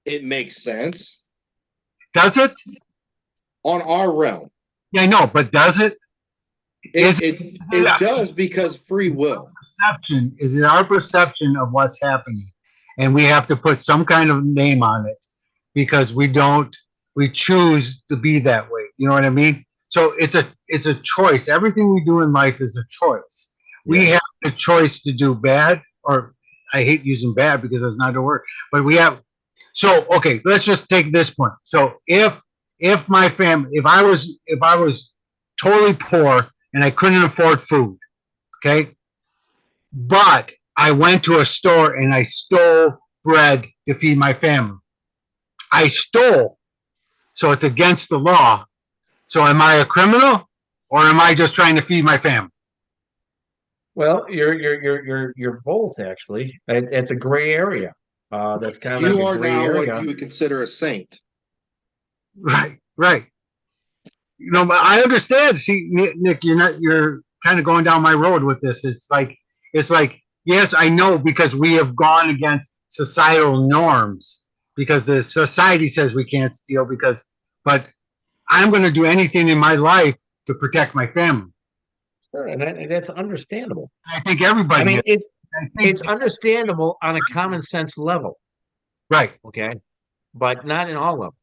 it makes sense does it? on our realm. Yeah, I know, but does it? Is It does because free will. perception? Is it our perception of what's happening? And we have to put some kind of name on it because we choose to be that way. You know what I mean? So it's a choice. Everything we do in life is a choice. We have the choice to do bad, or I hate using bad because that's not a word, but we have. So okay, let's just take this point. So if my family, if I was totally poor and I couldn't afford food, okay, but I went to a store and I stole bread to feed my family. I stole, so it's against the law. So am I a criminal, or am I just trying to feed my family? Well, you're both actually. It's a gray area. That's kind of You like a are gray now what area. you would consider a saint. Right, right. You know, but I understand. See, Nick, you're kind of going down my road with this. It's like, yes, I know because we have gone against societal norms because the society says we can't steal but I'm going to do anything in my life to protect my family. Sure, and that's understandable. I think everybody. I mean, is. it's understandable on a common sense level, right. okay, but not in all levels.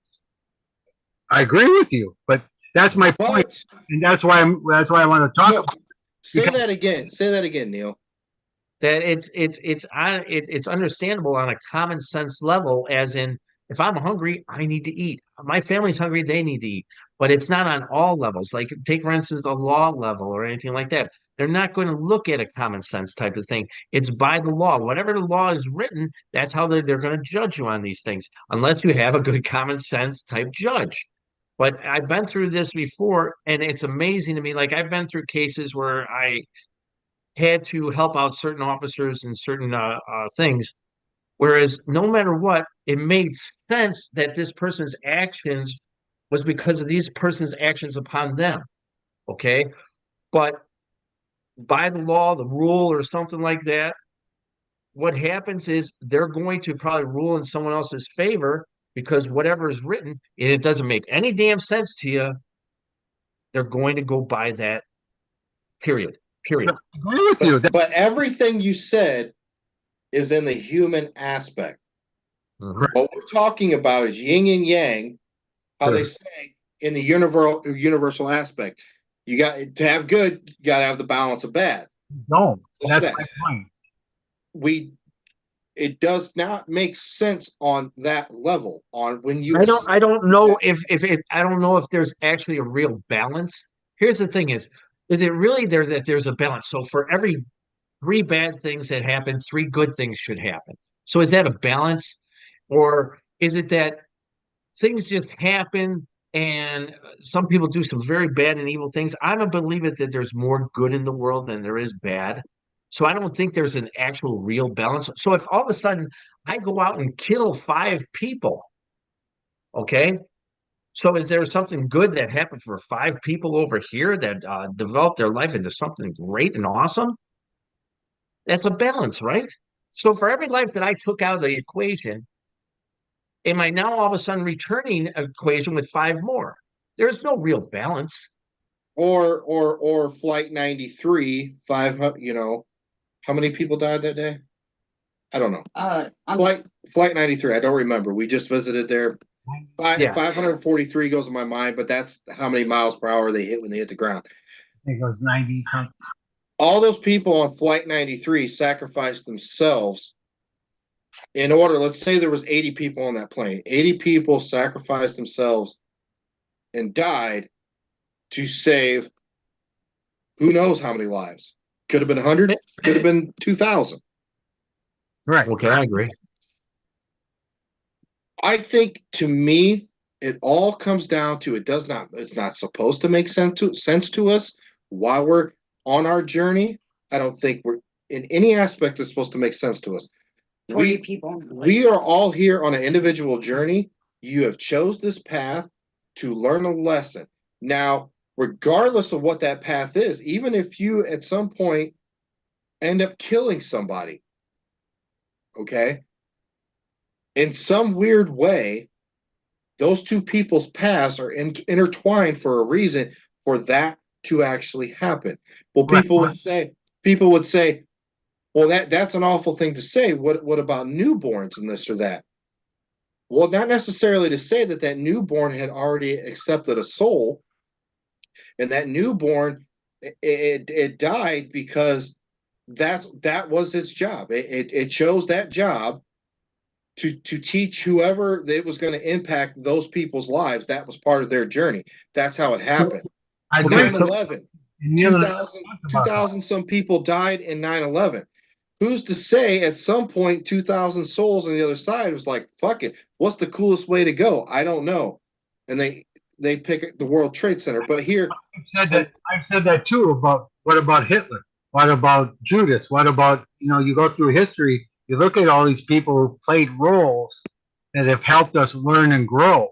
I agree with you, but that's my point, and that's why I want to talk about. Say that again. Say that again, Neal. That it's understandable on a common sense level, as in if I'm hungry, I need to eat. My family's hungry, they need to eat. But it's not on all levels. Like take for instance the law level or anything like that. They're not going to look at a common sense type of thing. It's by the law. Whatever the law is written, that's how they're going to judge you on these things, unless you have a good common sense type judge. But I've been through this before, and it's amazing to me. Like I've been through cases where I had to help out certain officers in certain things. Whereas no matter what, it made sense that this person's actions was because of these person's actions upon them. Okay. But by the law, the rule, or something like that, what happens is they're going to probably rule in someone else's favor because whatever is written, and it doesn't make any damn sense to you, they're going to go by that. Period. I agree with you. But everything you said is in the human aspect. Mhm. What we're talking about is yin and yang, how they say in the universal aspect. You got to have good, you got to have the balance of bad. No, that's my point. It does not make sense on that level. On when you, I don't know if I don't know if there's actually a real balance. Here's the thing: is it really there that there's a balance? So for every three bad things that happen, three good things should happen. So is that a balance, or is it that things just happen and some people do some very bad and evil things? I'm a believer that there's more good in the world than there is bad. So I don't think there's an actual real balance. So if all of a sudden I go out and kill five people, okay, So is there something good that happened for 5 people over here that developed their life into something great and awesome? That's a balance, right? So for every life that I took out of the equation, am I now all of a sudden returning an equation with 5 more? There's no real balance. Or Flight 93, 500, how many people died that day? I don't know. Flight 93, I don't remember. We just visited there. 543 goes in my mind, but that's how many miles per hour they hit when they hit the ground. I think it was 90 something. All those people on Flight 93 sacrificed themselves in order. Let's say there was 80 people on that plane. 80 people sacrificed themselves and died to save who knows how many lives. Could have been 100, could have been 2,000. Right. Okay, I agree. I think, to me, it all comes down to it's not supposed to make sense to us while we're on our journey. I don't think we're in any aspect that's supposed to make sense to us. We are all here on an individual journey. You have chose this path to learn a lesson. Now, regardless of what that path is, even if you at some point end up killing somebody, okay, in some weird way, those two people's paths are intertwined for a reason for that to actually happen. Well, people would say, well, that's an awful thing to say. What about newborns and this or that? Well, not necessarily to say that newborn had already accepted a soul, and that newborn it died because that was its job. It chose that job to teach whoever it was going to impact those people's lives. That was part of their journey. That's how it happened. 9/11, 2,000 some people died in 9/11. Who's to say at some point 2,000 souls on the other side was like, fuck it, what's the coolest way to go? I don't know. And they pick the World Trade Center. But here, I've said that too. What about Hitler? What about Judas? What about, you go through history, you look at all these people who played roles that have helped us learn and grow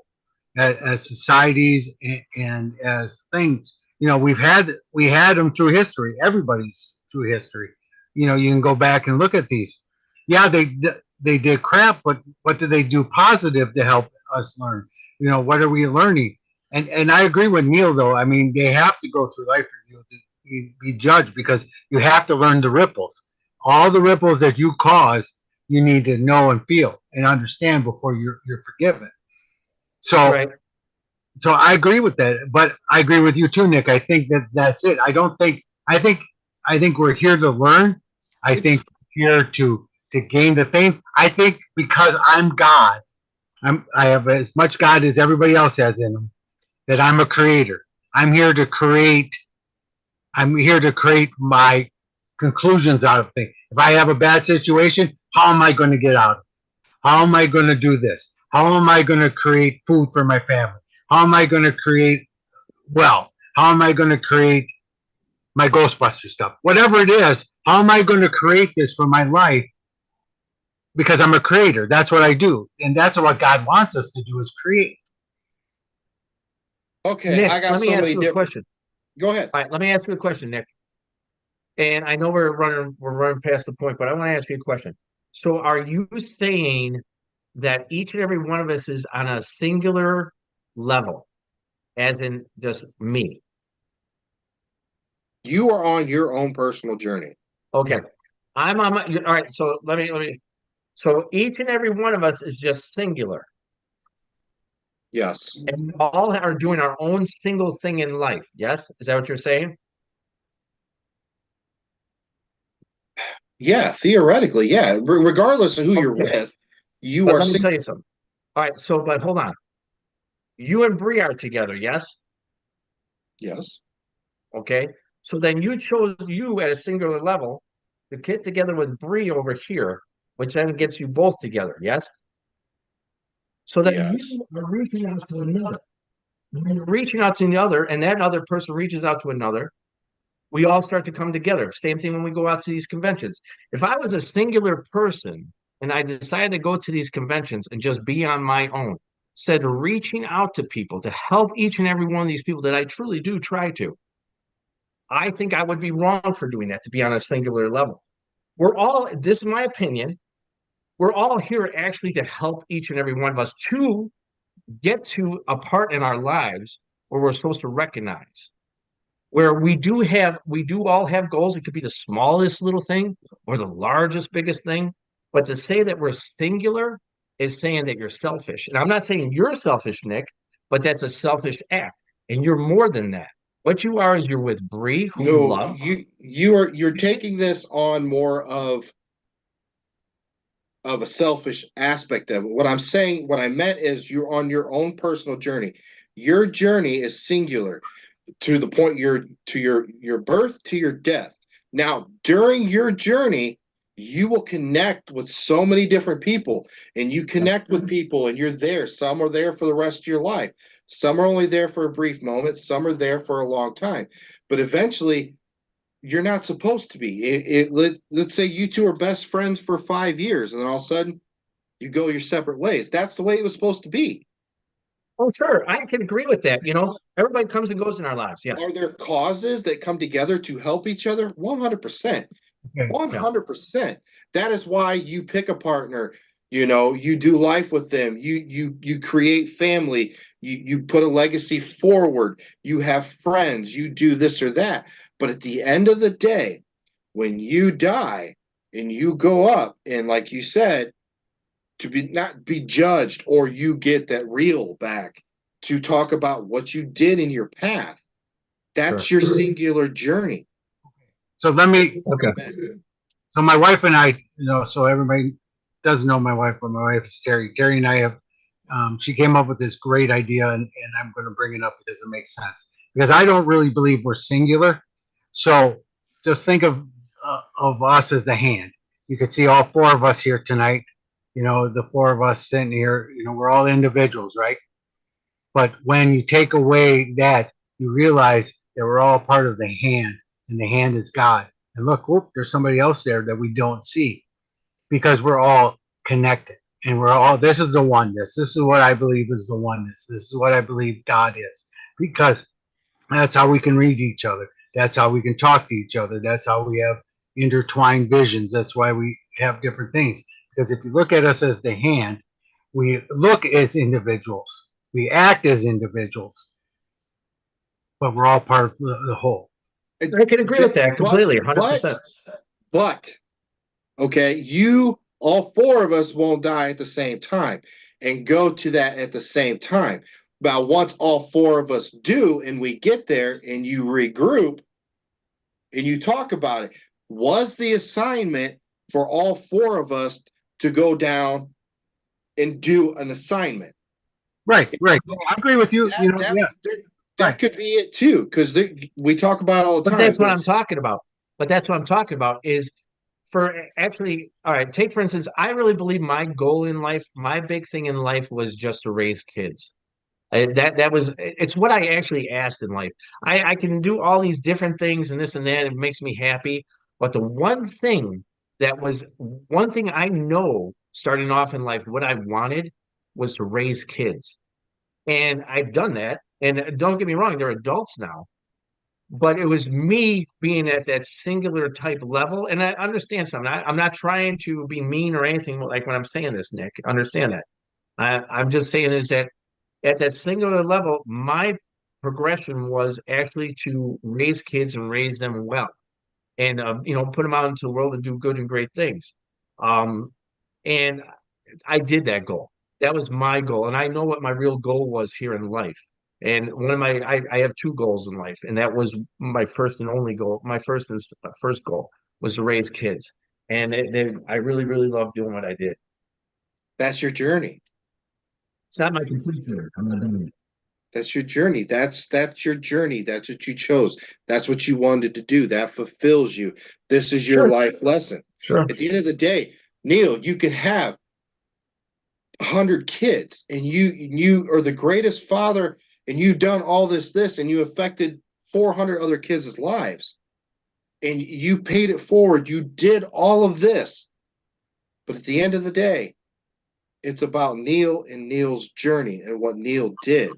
as societies and as things. We had them through history. Everybody's through history. You can go back and look at these. Yeah, they did crap, but what did they do positive to help us learn? What are we learning? And I agree with Neal, though. I mean, they have to go through life review to be judged, because you have to learn the ripples. All the ripples that you cause, you need to know and feel and understand before you're forgiven. So, Right. So I agree with that, but I agree with you too, Nick. I think that's it. I think we're here to learn. I think we're here to gain the fame. I think because I'm God, I have as much God as everybody else has in them, that I'm a creator. I'm here to create my conclusions out of things. If I have a bad situation, how am I going to get out of it? How am I going to do this? How am I going to create food for my family? How am I going to create wealth? How am I going to create my Ghostbuster stuff? Whatever it is, how am I going to create this for my life? Because I'm a creator. That's what I do. And that's what God wants us to do, is create. Okay, Nick, I got let me ask you a question. Go ahead. All right, let me ask you a question, Nick. And I know we're running past the point, but I want to ask you a question. So are you saying that each and every one of us is on a singular level, as in just me? You are on your own personal journey. Okay. I'm on my, all right, so let me so each and every one of us is just singular. Yes. And we all are doing our own single thing in life. Yes? Is that what you're saying? Yeah, theoretically, yeah. Regardless of who you're with, you are. Let me tell you something. All right, so but hold on. You and Bree are together, yes? Yes. Okay. So then you chose you at a singular level to get together with Bree over here, which then gets you both together, yes? So then you are reaching out to another. When you're reaching out to another, and that other person reaches out to another, we all start to come together. Same thing when we go out to these conventions. If I was a singular person and I decided to go to these conventions and just be on my own, instead of reaching out to people to help each and every one of these people that I truly do try to, I think I would be wrong for doing that, to be on a singular level. We're all, this is my opinion, we're all here actually to help each and every one of us to get to a part in our lives where we're supposed to recognize where we do all have goals. It could be the smallest little thing or the largest, biggest thing. But to say that we're singular is saying that you're selfish. And I'm not saying you're selfish, Nick, but that's a selfish act. And you're more than that. What you are is you're with Bree, who you No, love. you're taking this on more of a selfish aspect of it. What I'm saying, what I meant is you're on your own personal journey. Your journey is singular to the point your birth to your death. Now, during your journey, you will connect with so many different people, and you connect with people and you're there. Some are there for the rest of your life. Some are only there for a brief moment. Some are there for a long time. But eventually, you're not supposed to be. Let's say you two are best friends for 5 years, and then all of a sudden you go your separate ways. That's the way it was supposed to be. Oh, sure. I can agree with that. Everybody comes and goes in our lives. Yes. Are there causes that come together to help each other? 100%. 100%. That is why you pick a partner. You do life with them. You create family. You put a legacy forward. You have friends. You do this or that. But at the end of the day, when you die and you go up, and like you said, to not be judged, or you get that reel back to talk about what you did in your path. That's your singular journey. So let me. Okay. So my wife and I, so everybody doesn't know my wife, but my wife is Terry. Terry and I have. She came up with this great idea, and I'm going to bring it up because it makes sense. Because I don't really believe we're singular. So just think of us as the hand. You could see all four of us here tonight. The four of us sitting here. We're all individuals, right? But when you take away that, you realize that we're all part of the hand, and the hand is God. And look, whoop, there's somebody else there that we don't see, because we're all connected, and this is the oneness. This is what I believe is the oneness. This is what I believe God is, because that's how we can read each other. That's how we can talk to each other. That's how we have intertwined visions. That's why we have different things. Because if you look at us as the hand, we look as individuals. We act as individuals, but we're all part of the whole. I can agree with that completely, 100%. But okay, all four of us won't die at the same time and go to that at the same time. But once all four of us do, and we get there and you regroup and you talk about it, was the assignment for all four of us to go down and do an assignment? Right. I agree with you. That could be it too, because we talk about it all the time. But that's what I'm talking about. Is for actually, all right, take for instance, I really believe my goal in life, my big thing in life was just to raise kids. It's what I actually asked in life. I can do all these different things and this and that. It makes me happy. But the one thing I know starting off in life, what I wanted was to raise kids. And I've done that. And don't get me wrong, they're adults now. But it was me being at that singular type level. And I understand something. I'm not trying to be mean or anything like when I'm saying this, Nick. Understand that. I'm just saying is that at that singular level, my progression was actually to raise kids and raise them well, and put them out into the world and do good and great things. And I did that goal. That was my goal, and I know what my real goal was here in life. And I have two goals in life, and that was my first and only goal. My first goal was to raise kids, and I really, really love doing what I did. That's your journey. It's not my complete journey. I'm not doing it. That's your journey. That's your journey. That's what you chose. That's what you wanted to do. That fulfills you. This is your life lesson. Sure. At the end of the day, Neal, you can have 100 kids, and you are the greatest father, and you've done all this, and you affected 400 other kids' lives, and you paid it forward. You did all of this, but at the end of the day, It's about Neal and Neal's journey and what Neal did.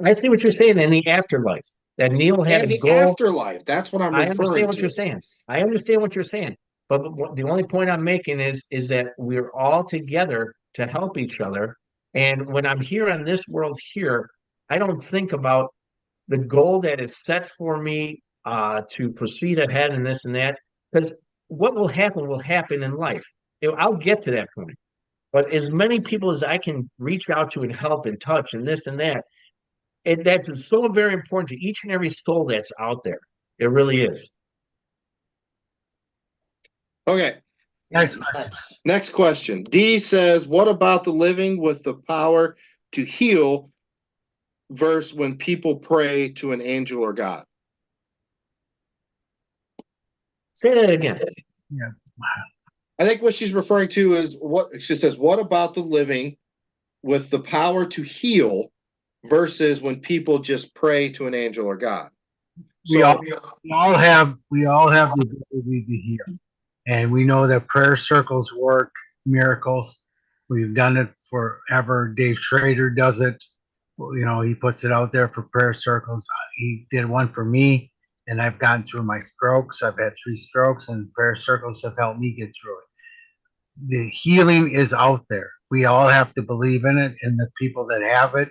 I see what you're saying in the afterlife. That Neal had And a the goal. afterlife. That's what I'm I referring understand what to. you're saying. I understand what you're saying. But the only point I'm making is that we're all together to help each other. And when I'm here on this world here, I don't think about the goal that is set for me to proceed ahead and this and that. Because what will happen in life. I'll get to that point. But as many people as I can reach out to and help and touch and this and that, that's so very important to each and every soul that's out there. It really is. Okay. Next question. Next question. D says, what about the living with the power to heal verse when people pray to an angel or God? Say that again. Yeah. I think what she's referring to is what she says, what about the living with the power to heal versus when people just pray to an angel or God? We all have the ability to heal. And we know that prayer circles work miracles. We've done it forever. Dave Schrader does it. You know, he puts it out there for prayer circles. He did one for me, and I've gotten through my strokes. I've had 3 strokes, and prayer circles have helped me get through it. The healing is out there. We all have to believe in it, and the people that have it,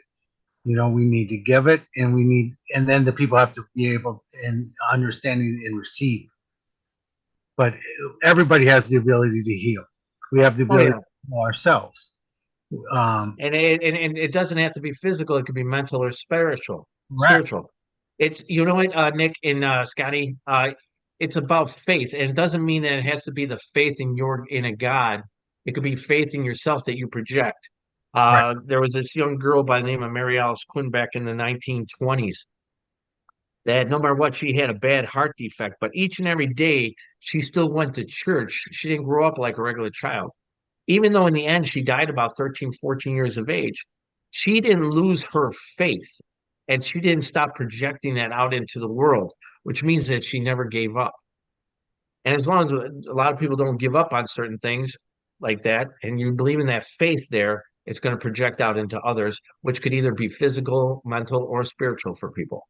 you know, we need to give it, and then the people have to be able and understanding and receive. But everybody has the ability to heal. We have the ability to heal ourselves. And it doesn't have to be physical. It could be mental or spiritual. Right. Spiritual. It's, you know what, Nick and Scotty, it's about faith, and it doesn't mean that it has to be the faith in a God. It could be faith in yourself that you project. Right. There was this young girl by the name of Mary Alice Quinn back in the 1920s that no matter what, she had a bad heart defect, but each and every day she still went to church. She didn't grow up like a regular child. Even though in the end she died about 13, 14 years of age, she didn't lose her faith, and she didn't stop projecting that out into the world, which means that she never gave up. And as long as a lot of people don't give up on certain things like that, and you believe in that faith there, it's going to project out into others, which could either be physical, mental, or spiritual for people.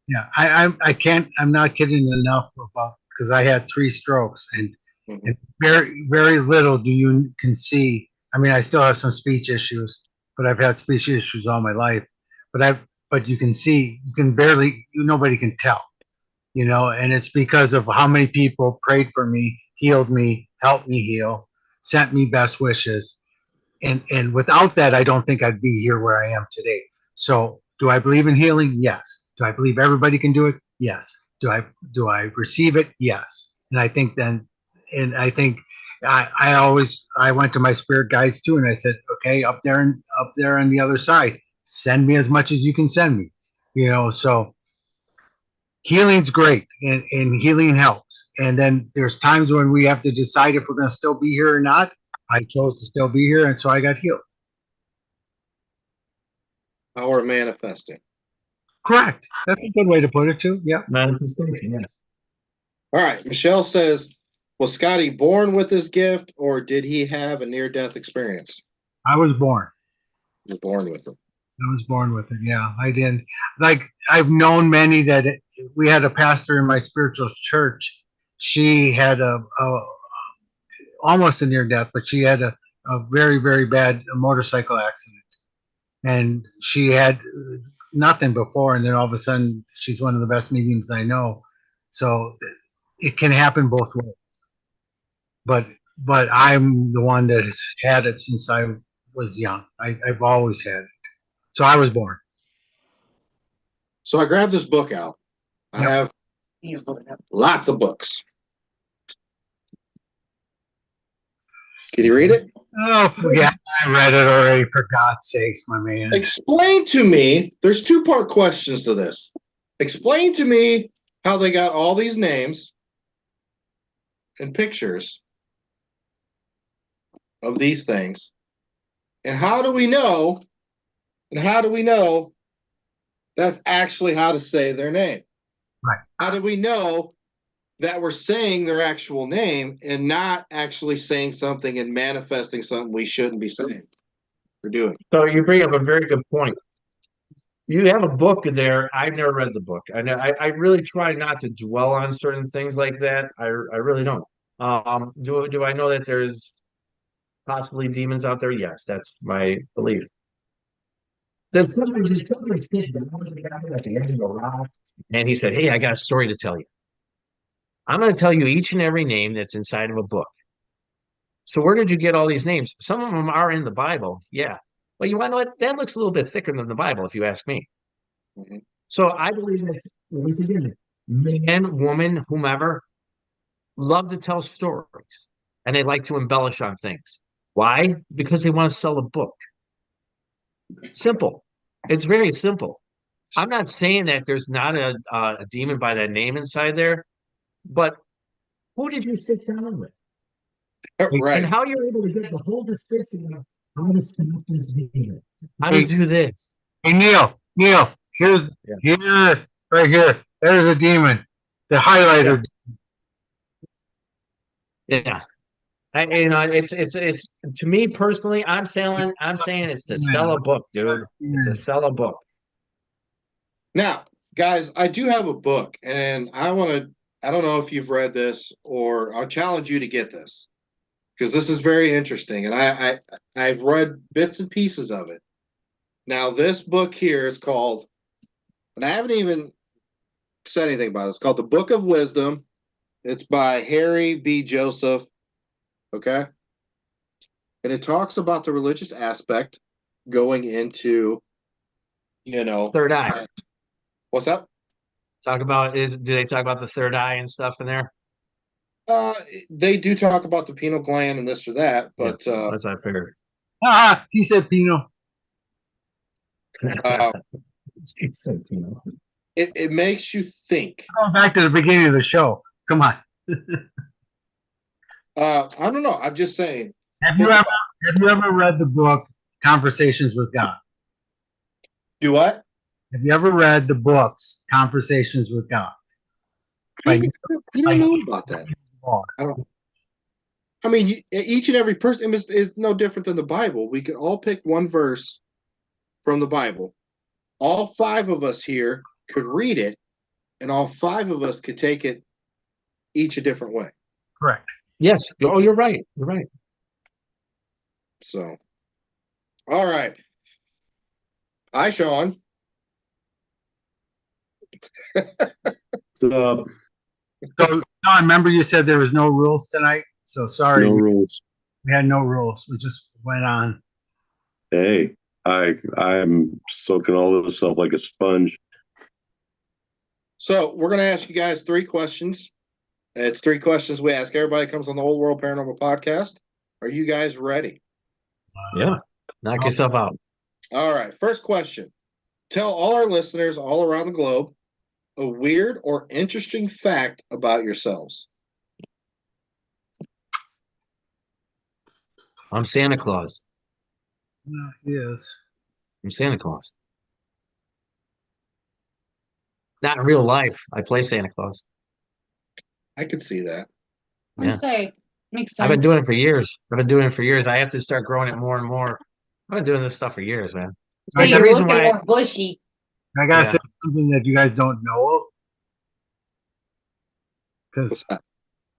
Yeah, I can't. I'm not kidding enough about, because I had 3 strokes, and very little do you can see. I mean, I still have some speech issues, but I've had speech issues all my life. But you can see, you can barely, nobody can tell, you know, and it's because of how many people prayed for me, healed me, helped me heal, sent me best wishes, and without that, I don't think I'd be here where I am today. So, do I believe in healing? Yes. Do I believe everybody can do it? Yes. Do I receive it? Yes. And I think I went to my spirit guides too, and I said, okay, up there on the other side, send me as much as you can send me, you know. So healing's great, and healing helps. And then there's times when we have to decide if we're going to still be here or not. I chose to still be here, and so I got healed. Power of manifesting. Correct. That's a good way to put it too. Yeah. Manifestation, yes. All right. Michelle says, was Scotty born with this gift, or did he have a near-death experience? I was born. He was born with it. I was born with it. Yeah, I didn't. Like, I've known many that we had a pastor in my spiritual church. She had almost a near death, but she had a very, very bad motorcycle accident. And she had nothing before. And then all of a sudden, she's one of the best mediums I know. So it can happen both ways. But I'm the one that has had it since I was young. I've always had it. So I was born. So I grabbed this book out. I have lots of books. Can you read it? Oh, yeah, I read it already, for God's sakes, my man. Explain to me, there's 2-part questions to this. Explain to me how they got all these names and pictures of these things. And how do we know that's actually how to say their name? Right. How do we know that we're saying their actual name and not actually saying something and manifesting something we shouldn't be saying? for doing. So you bring up a very good point. You have a book there. I've never read the book. I really try not to dwell on certain things like that. I really don't. Do I know that there's possibly demons out there? Yes, that's my belief. Did somebody sit down with the guy at the edge of a rock and he said, "Hey, I got a story to tell you. I'm going to tell you each and every name that's inside of a book. So where did you get all these names? Some of them are in the Bible. Yeah. Well, you want to know what? That looks a little bit thicker than the Bible, if you ask me. Mhm. So I believe that, once again, man, woman, whomever, love to tell stories and they like to embellish on things. Why? Because they want to sell a book. Simple. It's very simple. I'm not saying that there's not a demon by that name inside there, but who did you sit down with? And Right. how you're able to get the whole description of how to stop this demon, how to Hey, do this. hey, Neal, here's Yeah. here, right here. There's a demon. The highlighter. Yeah. It's to me personally, I'm saying it's to sell a book, dude. It's a sell a book. Now, guys, I do have a book, and I don't know if you've read this, or I'll challenge you to get this, because this is very interesting, and I've read bits and pieces of it. Now, this book here is called, and I haven't even said anything about it. It's called The Book of Wisdom. It's by Harry B. Joseph. Okay. And it talks about the religious aspect going into, Third eye. What's up? Do they talk about the third eye and stuff in there? They do talk about the pineal gland and this or that, but That's what I figured. He said Pino. He said Pino. it makes you think. Going back to the beginning of the show. Come on. I don't know. I'm just saying. Have you ever read the book Conversations with God? Do what? Have you ever read the books Conversations with God? You don't know about that. I don't. I mean, each and every person is no different than the Bible. We could all pick one verse from the Bible. All five of us here could read it, and all five of us could take it each a different way. Correct. Yes. Oh, you're right. You're right. So, all right. Hi, Sean. So, So, Don, remember you said there was no rules tonight? So sorry. no rules. We had no rules. We just went on. Hey, I'm soaking all this up like a sponge. So we're going to ask you guys 3 questions. It's 3 questions we ask everybody that comes on the Old World Paranormal Podcast. Are you guys ready? Yeah. Knock yourself out. All right. First question. Tell all our listeners all around the globe a weird or interesting fact about yourselves. I'm Santa Claus. Yes. I'm Santa Claus. Not in real life. I play Santa Claus. I could see that. I say makes sense. I've been doing it for years. I have to start growing it more and more. I've been doing this stuff for years, man. So The you're reason looking why- more bushy. I gotta Yeah. say something that you guys don't know, because What's that?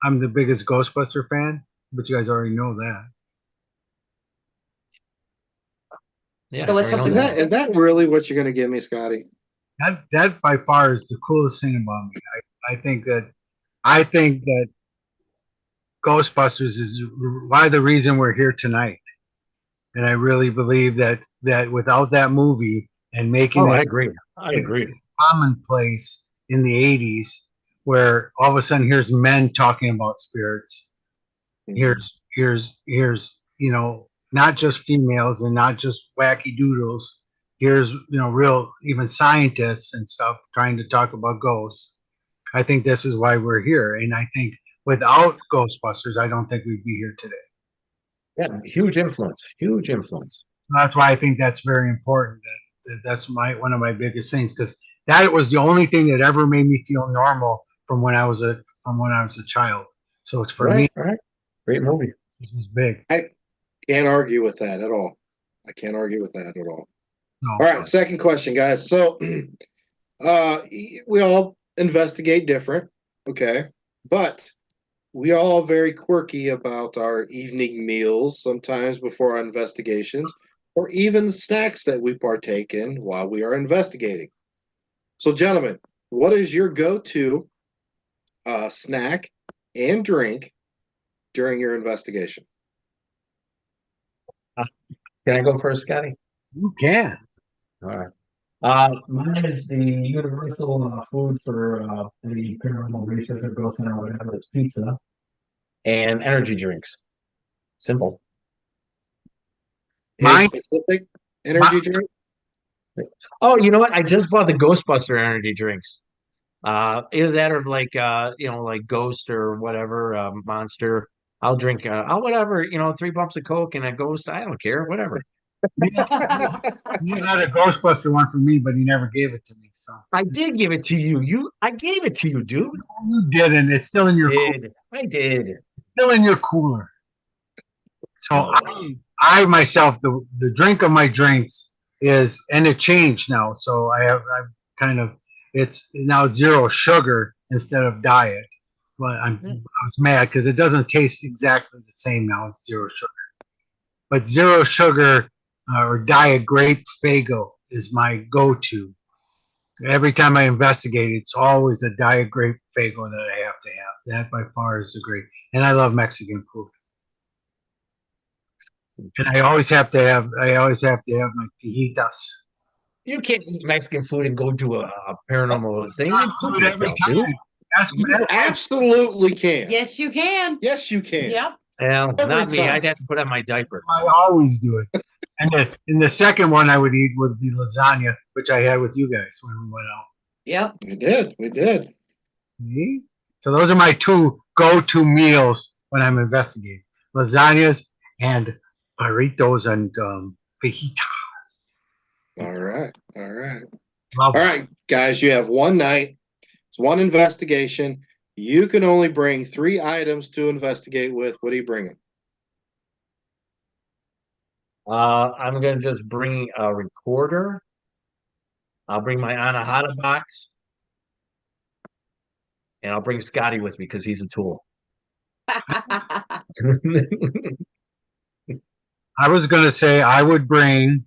I'm the biggest Ghostbuster fan, but you guys already know that. Yeah. So what's everybody something knows Is that really what you're going to give me, Scotty? That by far is the coolest thing about me. I think that Ghostbusters is why the reason we're here tonight. And I really believe that without that movie and making Oh, I it agree. I agree. commonplace in the 80s, where all of a sudden here's men talking about spirits. Here's not just females and not just wacky doodles. Here's real even scientists and stuff trying to talk about ghosts. I think this is why we're here, and I think without Ghostbusters, I don't think we'd be here today. Yeah, huge influence. Huge influence. That's why I think that's very important. That's one of my biggest things, because that was the only thing that ever made me feel normal from when I was a child. So it's for me, Right. Great movie. it was big. Can't argue with that at all. I can't argue with that at all. No. All right, second question, guys. So we all investigate different, okay? But we all very quirky about our evening meals sometimes before our investigations, or even the snacks that we partake in while we are investigating. So, gentlemen, what is your go-to snack and drink during your investigation? Can I go first, Scotty? You can. All right. Mine is the universal food for any paranormal researcher, ghost hunter, whatever. It's pizza and energy drinks. Simple. Any Mine- specific energy drink? Oh, you know what? I just bought the Ghostbuster energy drinks. Either that or like like Ghost or whatever, Monster. I'll drink I'll whatever, 3 bumps of Coke and a Ghost. I don't care, whatever. You had a Ghostbuster one for me, but he never gave it to me. So I did give it to you. I gave it to you, dude. you didn't. It's still in your I did. still in your cooler. So Oh. I myself, the drink of my drinks is, and it changed now. So I've kind of, it's now 0 sugar instead of diet. But I was mad because it doesn't taste exactly the same now. It's 0 sugar. But 0 sugar or diet grape Fago is my go-to. Every time I investigate, it's always a diet grape Fago that I have to have. That by far is the great. And I love Mexican food. And I always have to have my fajitas. You can't eat Mexican food and go to a paranormal thing. I You do poop it every yourself, dude. time. You absolutely can. Yes, you can. Yes, you can. Yep. Well, Every not me. time. I'd have to put on my diaper. I always do it. And the second one I would eat would be lasagna, which I had with you guys when we went out. Yep. We did. See? So those are my 2 go-to meals when I'm investigating: lasagnas and burritos and fajitas. All right. Love All right, guys, you have one night. It's one investigation. You can only bring 3 items to investigate with. What are you bringing? I'm gonna just bring a recorder. I'll bring my Anahata box, and I'll bring Scotty with me because he's a tool. I was going to say I would bring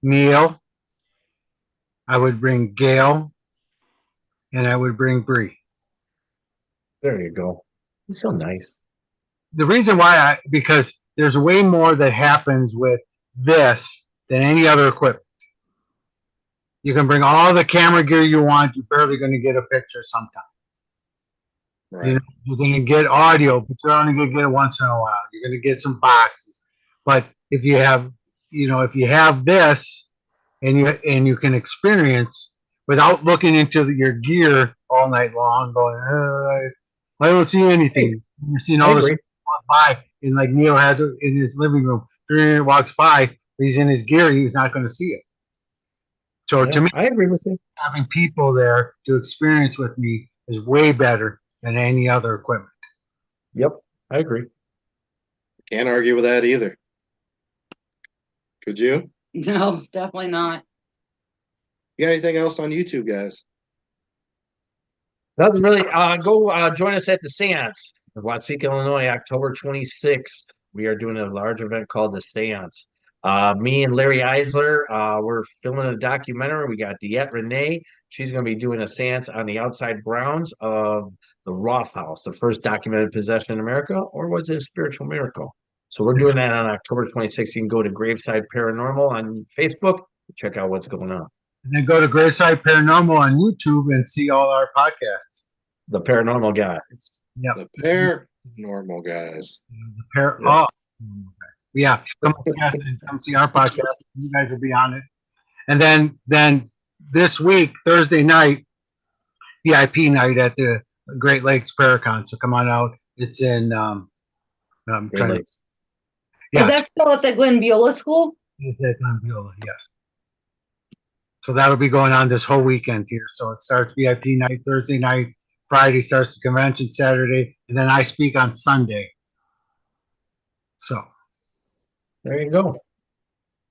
Neal, I would bring Gail, and I would bring Bree. There you go. He's so nice. The reason why because there's way more that happens with this than any other equipment. You can bring all the camera gear you want. You're barely going to get a picture sometimes. Right. You know, you're going to get audio, but you're only going to get it once in a while. You're going to get some boxes. But if you have this and you can experience without looking into your gear all night long, going, I don't see anything. You're seeing all this walk by, and like Neal had in his living room, walks by, he's in his gear, he's not going to see it. So to me, I agree with you. having people there to experience with me is way better than any other equipment. Yep, I agree. Can't argue with that either. Could you? No, definitely not. You got anything else on YouTube, guys? Doesn't really. Go join us at the Seance in Watseka, Illinois, October 26th. We are doing a large event called the Seance. Me and Larry Eisler, we're filming a documentary. We got Diet Renee. She's going to be doing a seance on the outside grounds of the Roth House, the first documented possession in America, or was it a spiritual miracle? So we're doing that on October 26th. You can go to Graveside Paranormal on Facebook, check out what's going on. And then go to Graveside Paranormal on YouTube and see all our podcasts. The Paranormal Guys. Yep. The Paranormal Guys. Yeah. Come see our podcast. You guys will be on it. And then this week, Thursday night, VIP night at the Great Lakes Paracon. So come on out. It's in Great Lakes. Is that still at the Glen Beulah School? It's at Glen Beulah, yes. So that'll be going on this whole weekend here. So it starts VIP night Thursday night, Friday starts the convention Saturday, and then I speak on Sunday. So there you go.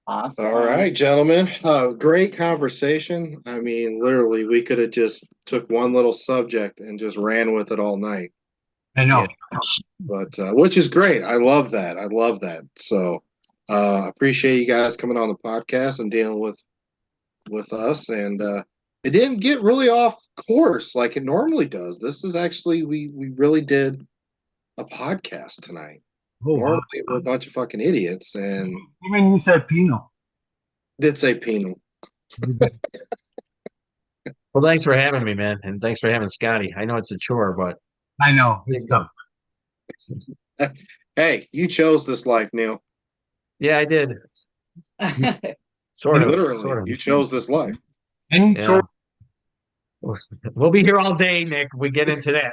Awesome. All right, gentlemen. Great conversation. I mean, literally, we could have just took one little subject and just ran with it all night. I know. Yeah. But which is great. I love that. I love that. So appreciate you guys coming on the podcast and dealing with us. And it didn't get really off course like it normally does. This is actually we really did a podcast tonight. Oh, wow. Normally we're a bunch of fucking idiots, and Even you said Pinot. did say penal. Well, thanks for having me, man, and thanks for having Scotty. I know it's a chore, but I know. It's tough. Hey, you chose this life, Neal. yeah, I did. Sort of. Literally, Sort of. you chose this life. And Yeah. We'll be here all day, Nick. We get into that.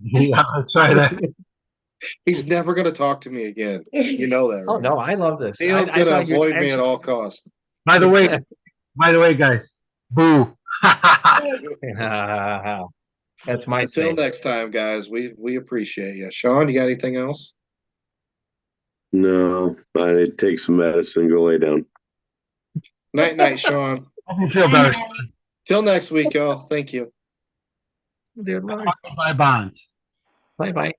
yeah, let's try that. He's never going to talk to me again. You know that, right? Oh no, I love this. Neal's I going to thought you'd avoid me at actually- all costs. By the way, guys, boo. That's my Until saying. next time, guys, we appreciate you. Sean, you got anything else? No, I need to take some medicine, go lay down. Night, night, Sean. Hope you feel better. Till next week, y'all. Thank you. Bye, Bonds. Bye bye.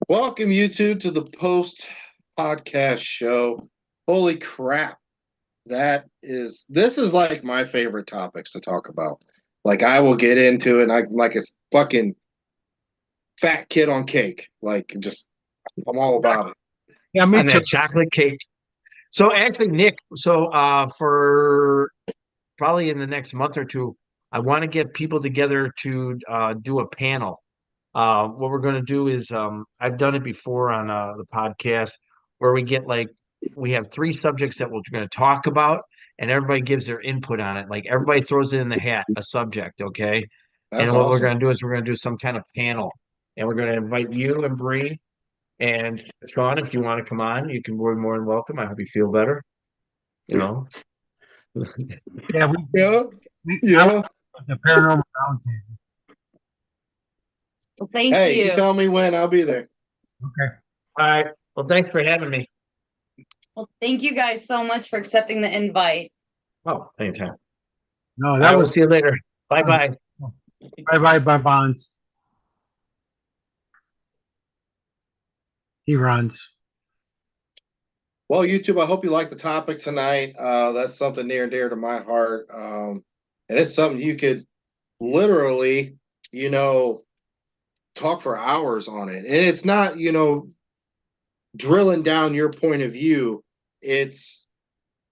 Welcome, YouTube, to the post podcast show. Holy crap. This is like my favorite topics to talk about. Like, I will get into it, and I like it's fucking fat kid on cake. Like, just I'm all about it. Yeah, me And too. that chocolate cake. So actually, Nick, for probably in the next month or two, I want to get people together to do a panel. What we're going to do is I've done it before on the podcast where we have three subjects that we're going to talk about, and everybody gives their input on it. Like everybody throws it in the hat, a subject, okay? That's And what we're awesome. going to do is we're going to do some kind of panel, and we're going to invite you and Bree and Sean, if you want to come on, you can be more than welcome. I hope you feel better. You know. Yeah, Yeah. yeah. The paranormal roundtable. Well, thank Hey, you. you tell me when. I'll be there. Okay. All right. Well, thanks for having me. Well, thank you guys so much for accepting the invite. Oh, anytime. No, I that will was see you later. Bye bye. bye, Bonds. He runs. Well, YouTube, I hope you like the topic tonight. That's something near and dear to my heart. And it's something you could literally, talk for hours on it. And it's not, drilling down your point of view. It's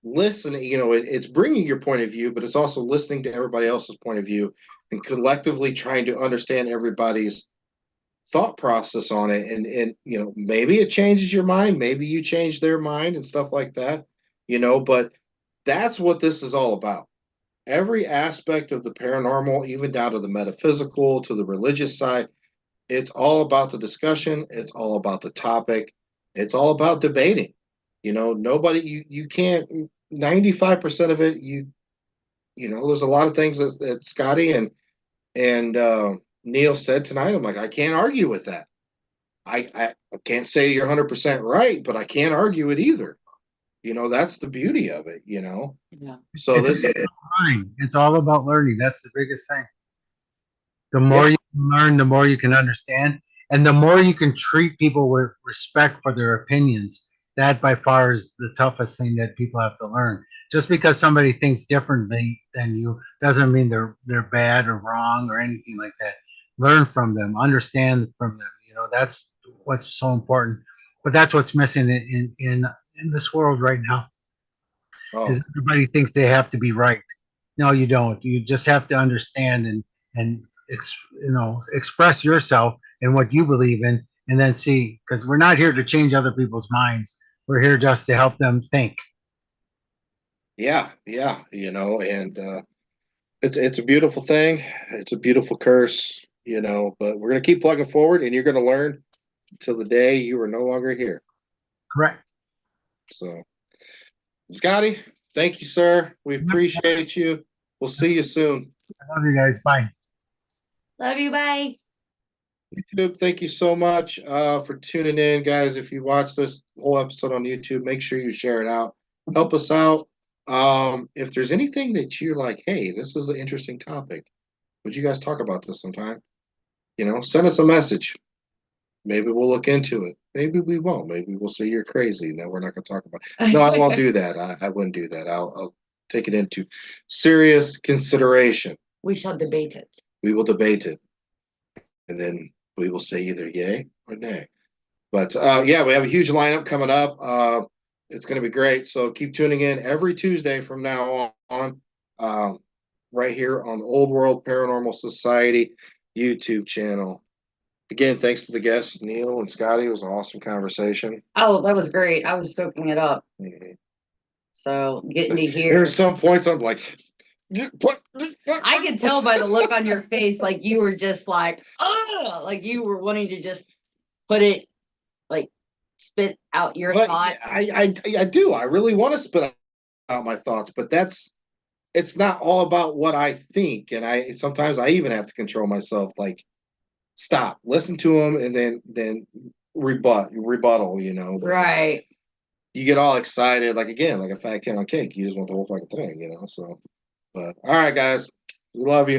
listening, it's bringing your point of view, but it's also listening to everybody else's point of view and collectively trying to understand everybody's thought process on it. And maybe it changes your mind, maybe you change their mind and stuff like that, but that's what this is all about. Every aspect of the paranormal, even down to the metaphysical, to the religious side, it's all about the discussion. It's all about the topic. It's all about debating. Nobody, you can't, 95% of it, there's a lot of things that Scotty and Neal said tonight. I'm like, I can't argue with that. I can't say you're 100% right, but I can't argue it either. That's the beauty of it, Yeah. So this is Learning. It's all about learning. That's the biggest thing. The more you can learn, the more you can understand, and the more you can treat people with respect for their opinions. That by far is the toughest thing that people have to learn. Just because somebody thinks differently than you doesn't mean they're bad or wrong or anything like that. Learn from them, understand from them. That's what's so important. But that's what's missing in this world right now. Is everybody thinks they have to be right. No, you don't. You just have to understand and express yourself and what you believe in, and then see, because we're not here to change other people's minds. We're here just to help them think. Yeah, and it's a beautiful thing. It's a beautiful curse, but we're gonna keep plugging forward, and you're gonna learn until the day you are no longer here. Correct. So, Scotty, thank you, sir. We appreciate you. We'll see you soon. I love you guys. Bye. Love you. Bye. YouTube, thank you so much for tuning in, guys. If you watch this whole episode on YouTube, make sure you share it out. Help us out. If there's anything that you're like, hey, this is an interesting topic, would you guys talk about this sometime? Send us a message. Maybe we'll look into it. Maybe we won't. Maybe we'll say you're crazy. No, we're not going to talk about it. No, I won't do that. I wouldn't do that. I'll take it into serious consideration. We shall debate it. We will debate it. And then we will say either yay or nay. But yeah, we have a huge lineup coming up. It's going to be great. So keep tuning in every Tuesday from now on, right here on the Old World Paranormal Society YouTube channel. Again, thanks to the guests, Neal and Scotty. It was an awesome conversation. Oh, that was great. I was soaking it up. Mm-hmm. So getting to hear. There's some points I'm like, what? I could tell by the look on your face, like you were just like, oh, like you were wanting to just put it, like spit out your thoughts. I do. I really want to spit out my thoughts, but it's not all about what I think. And sometimes I even have to control myself, like, stop, listen to them, and then rebuttal, Right. You get all excited, like a fat kid on cake. You just want the whole fucking thing, so. But all right, guys, we love you.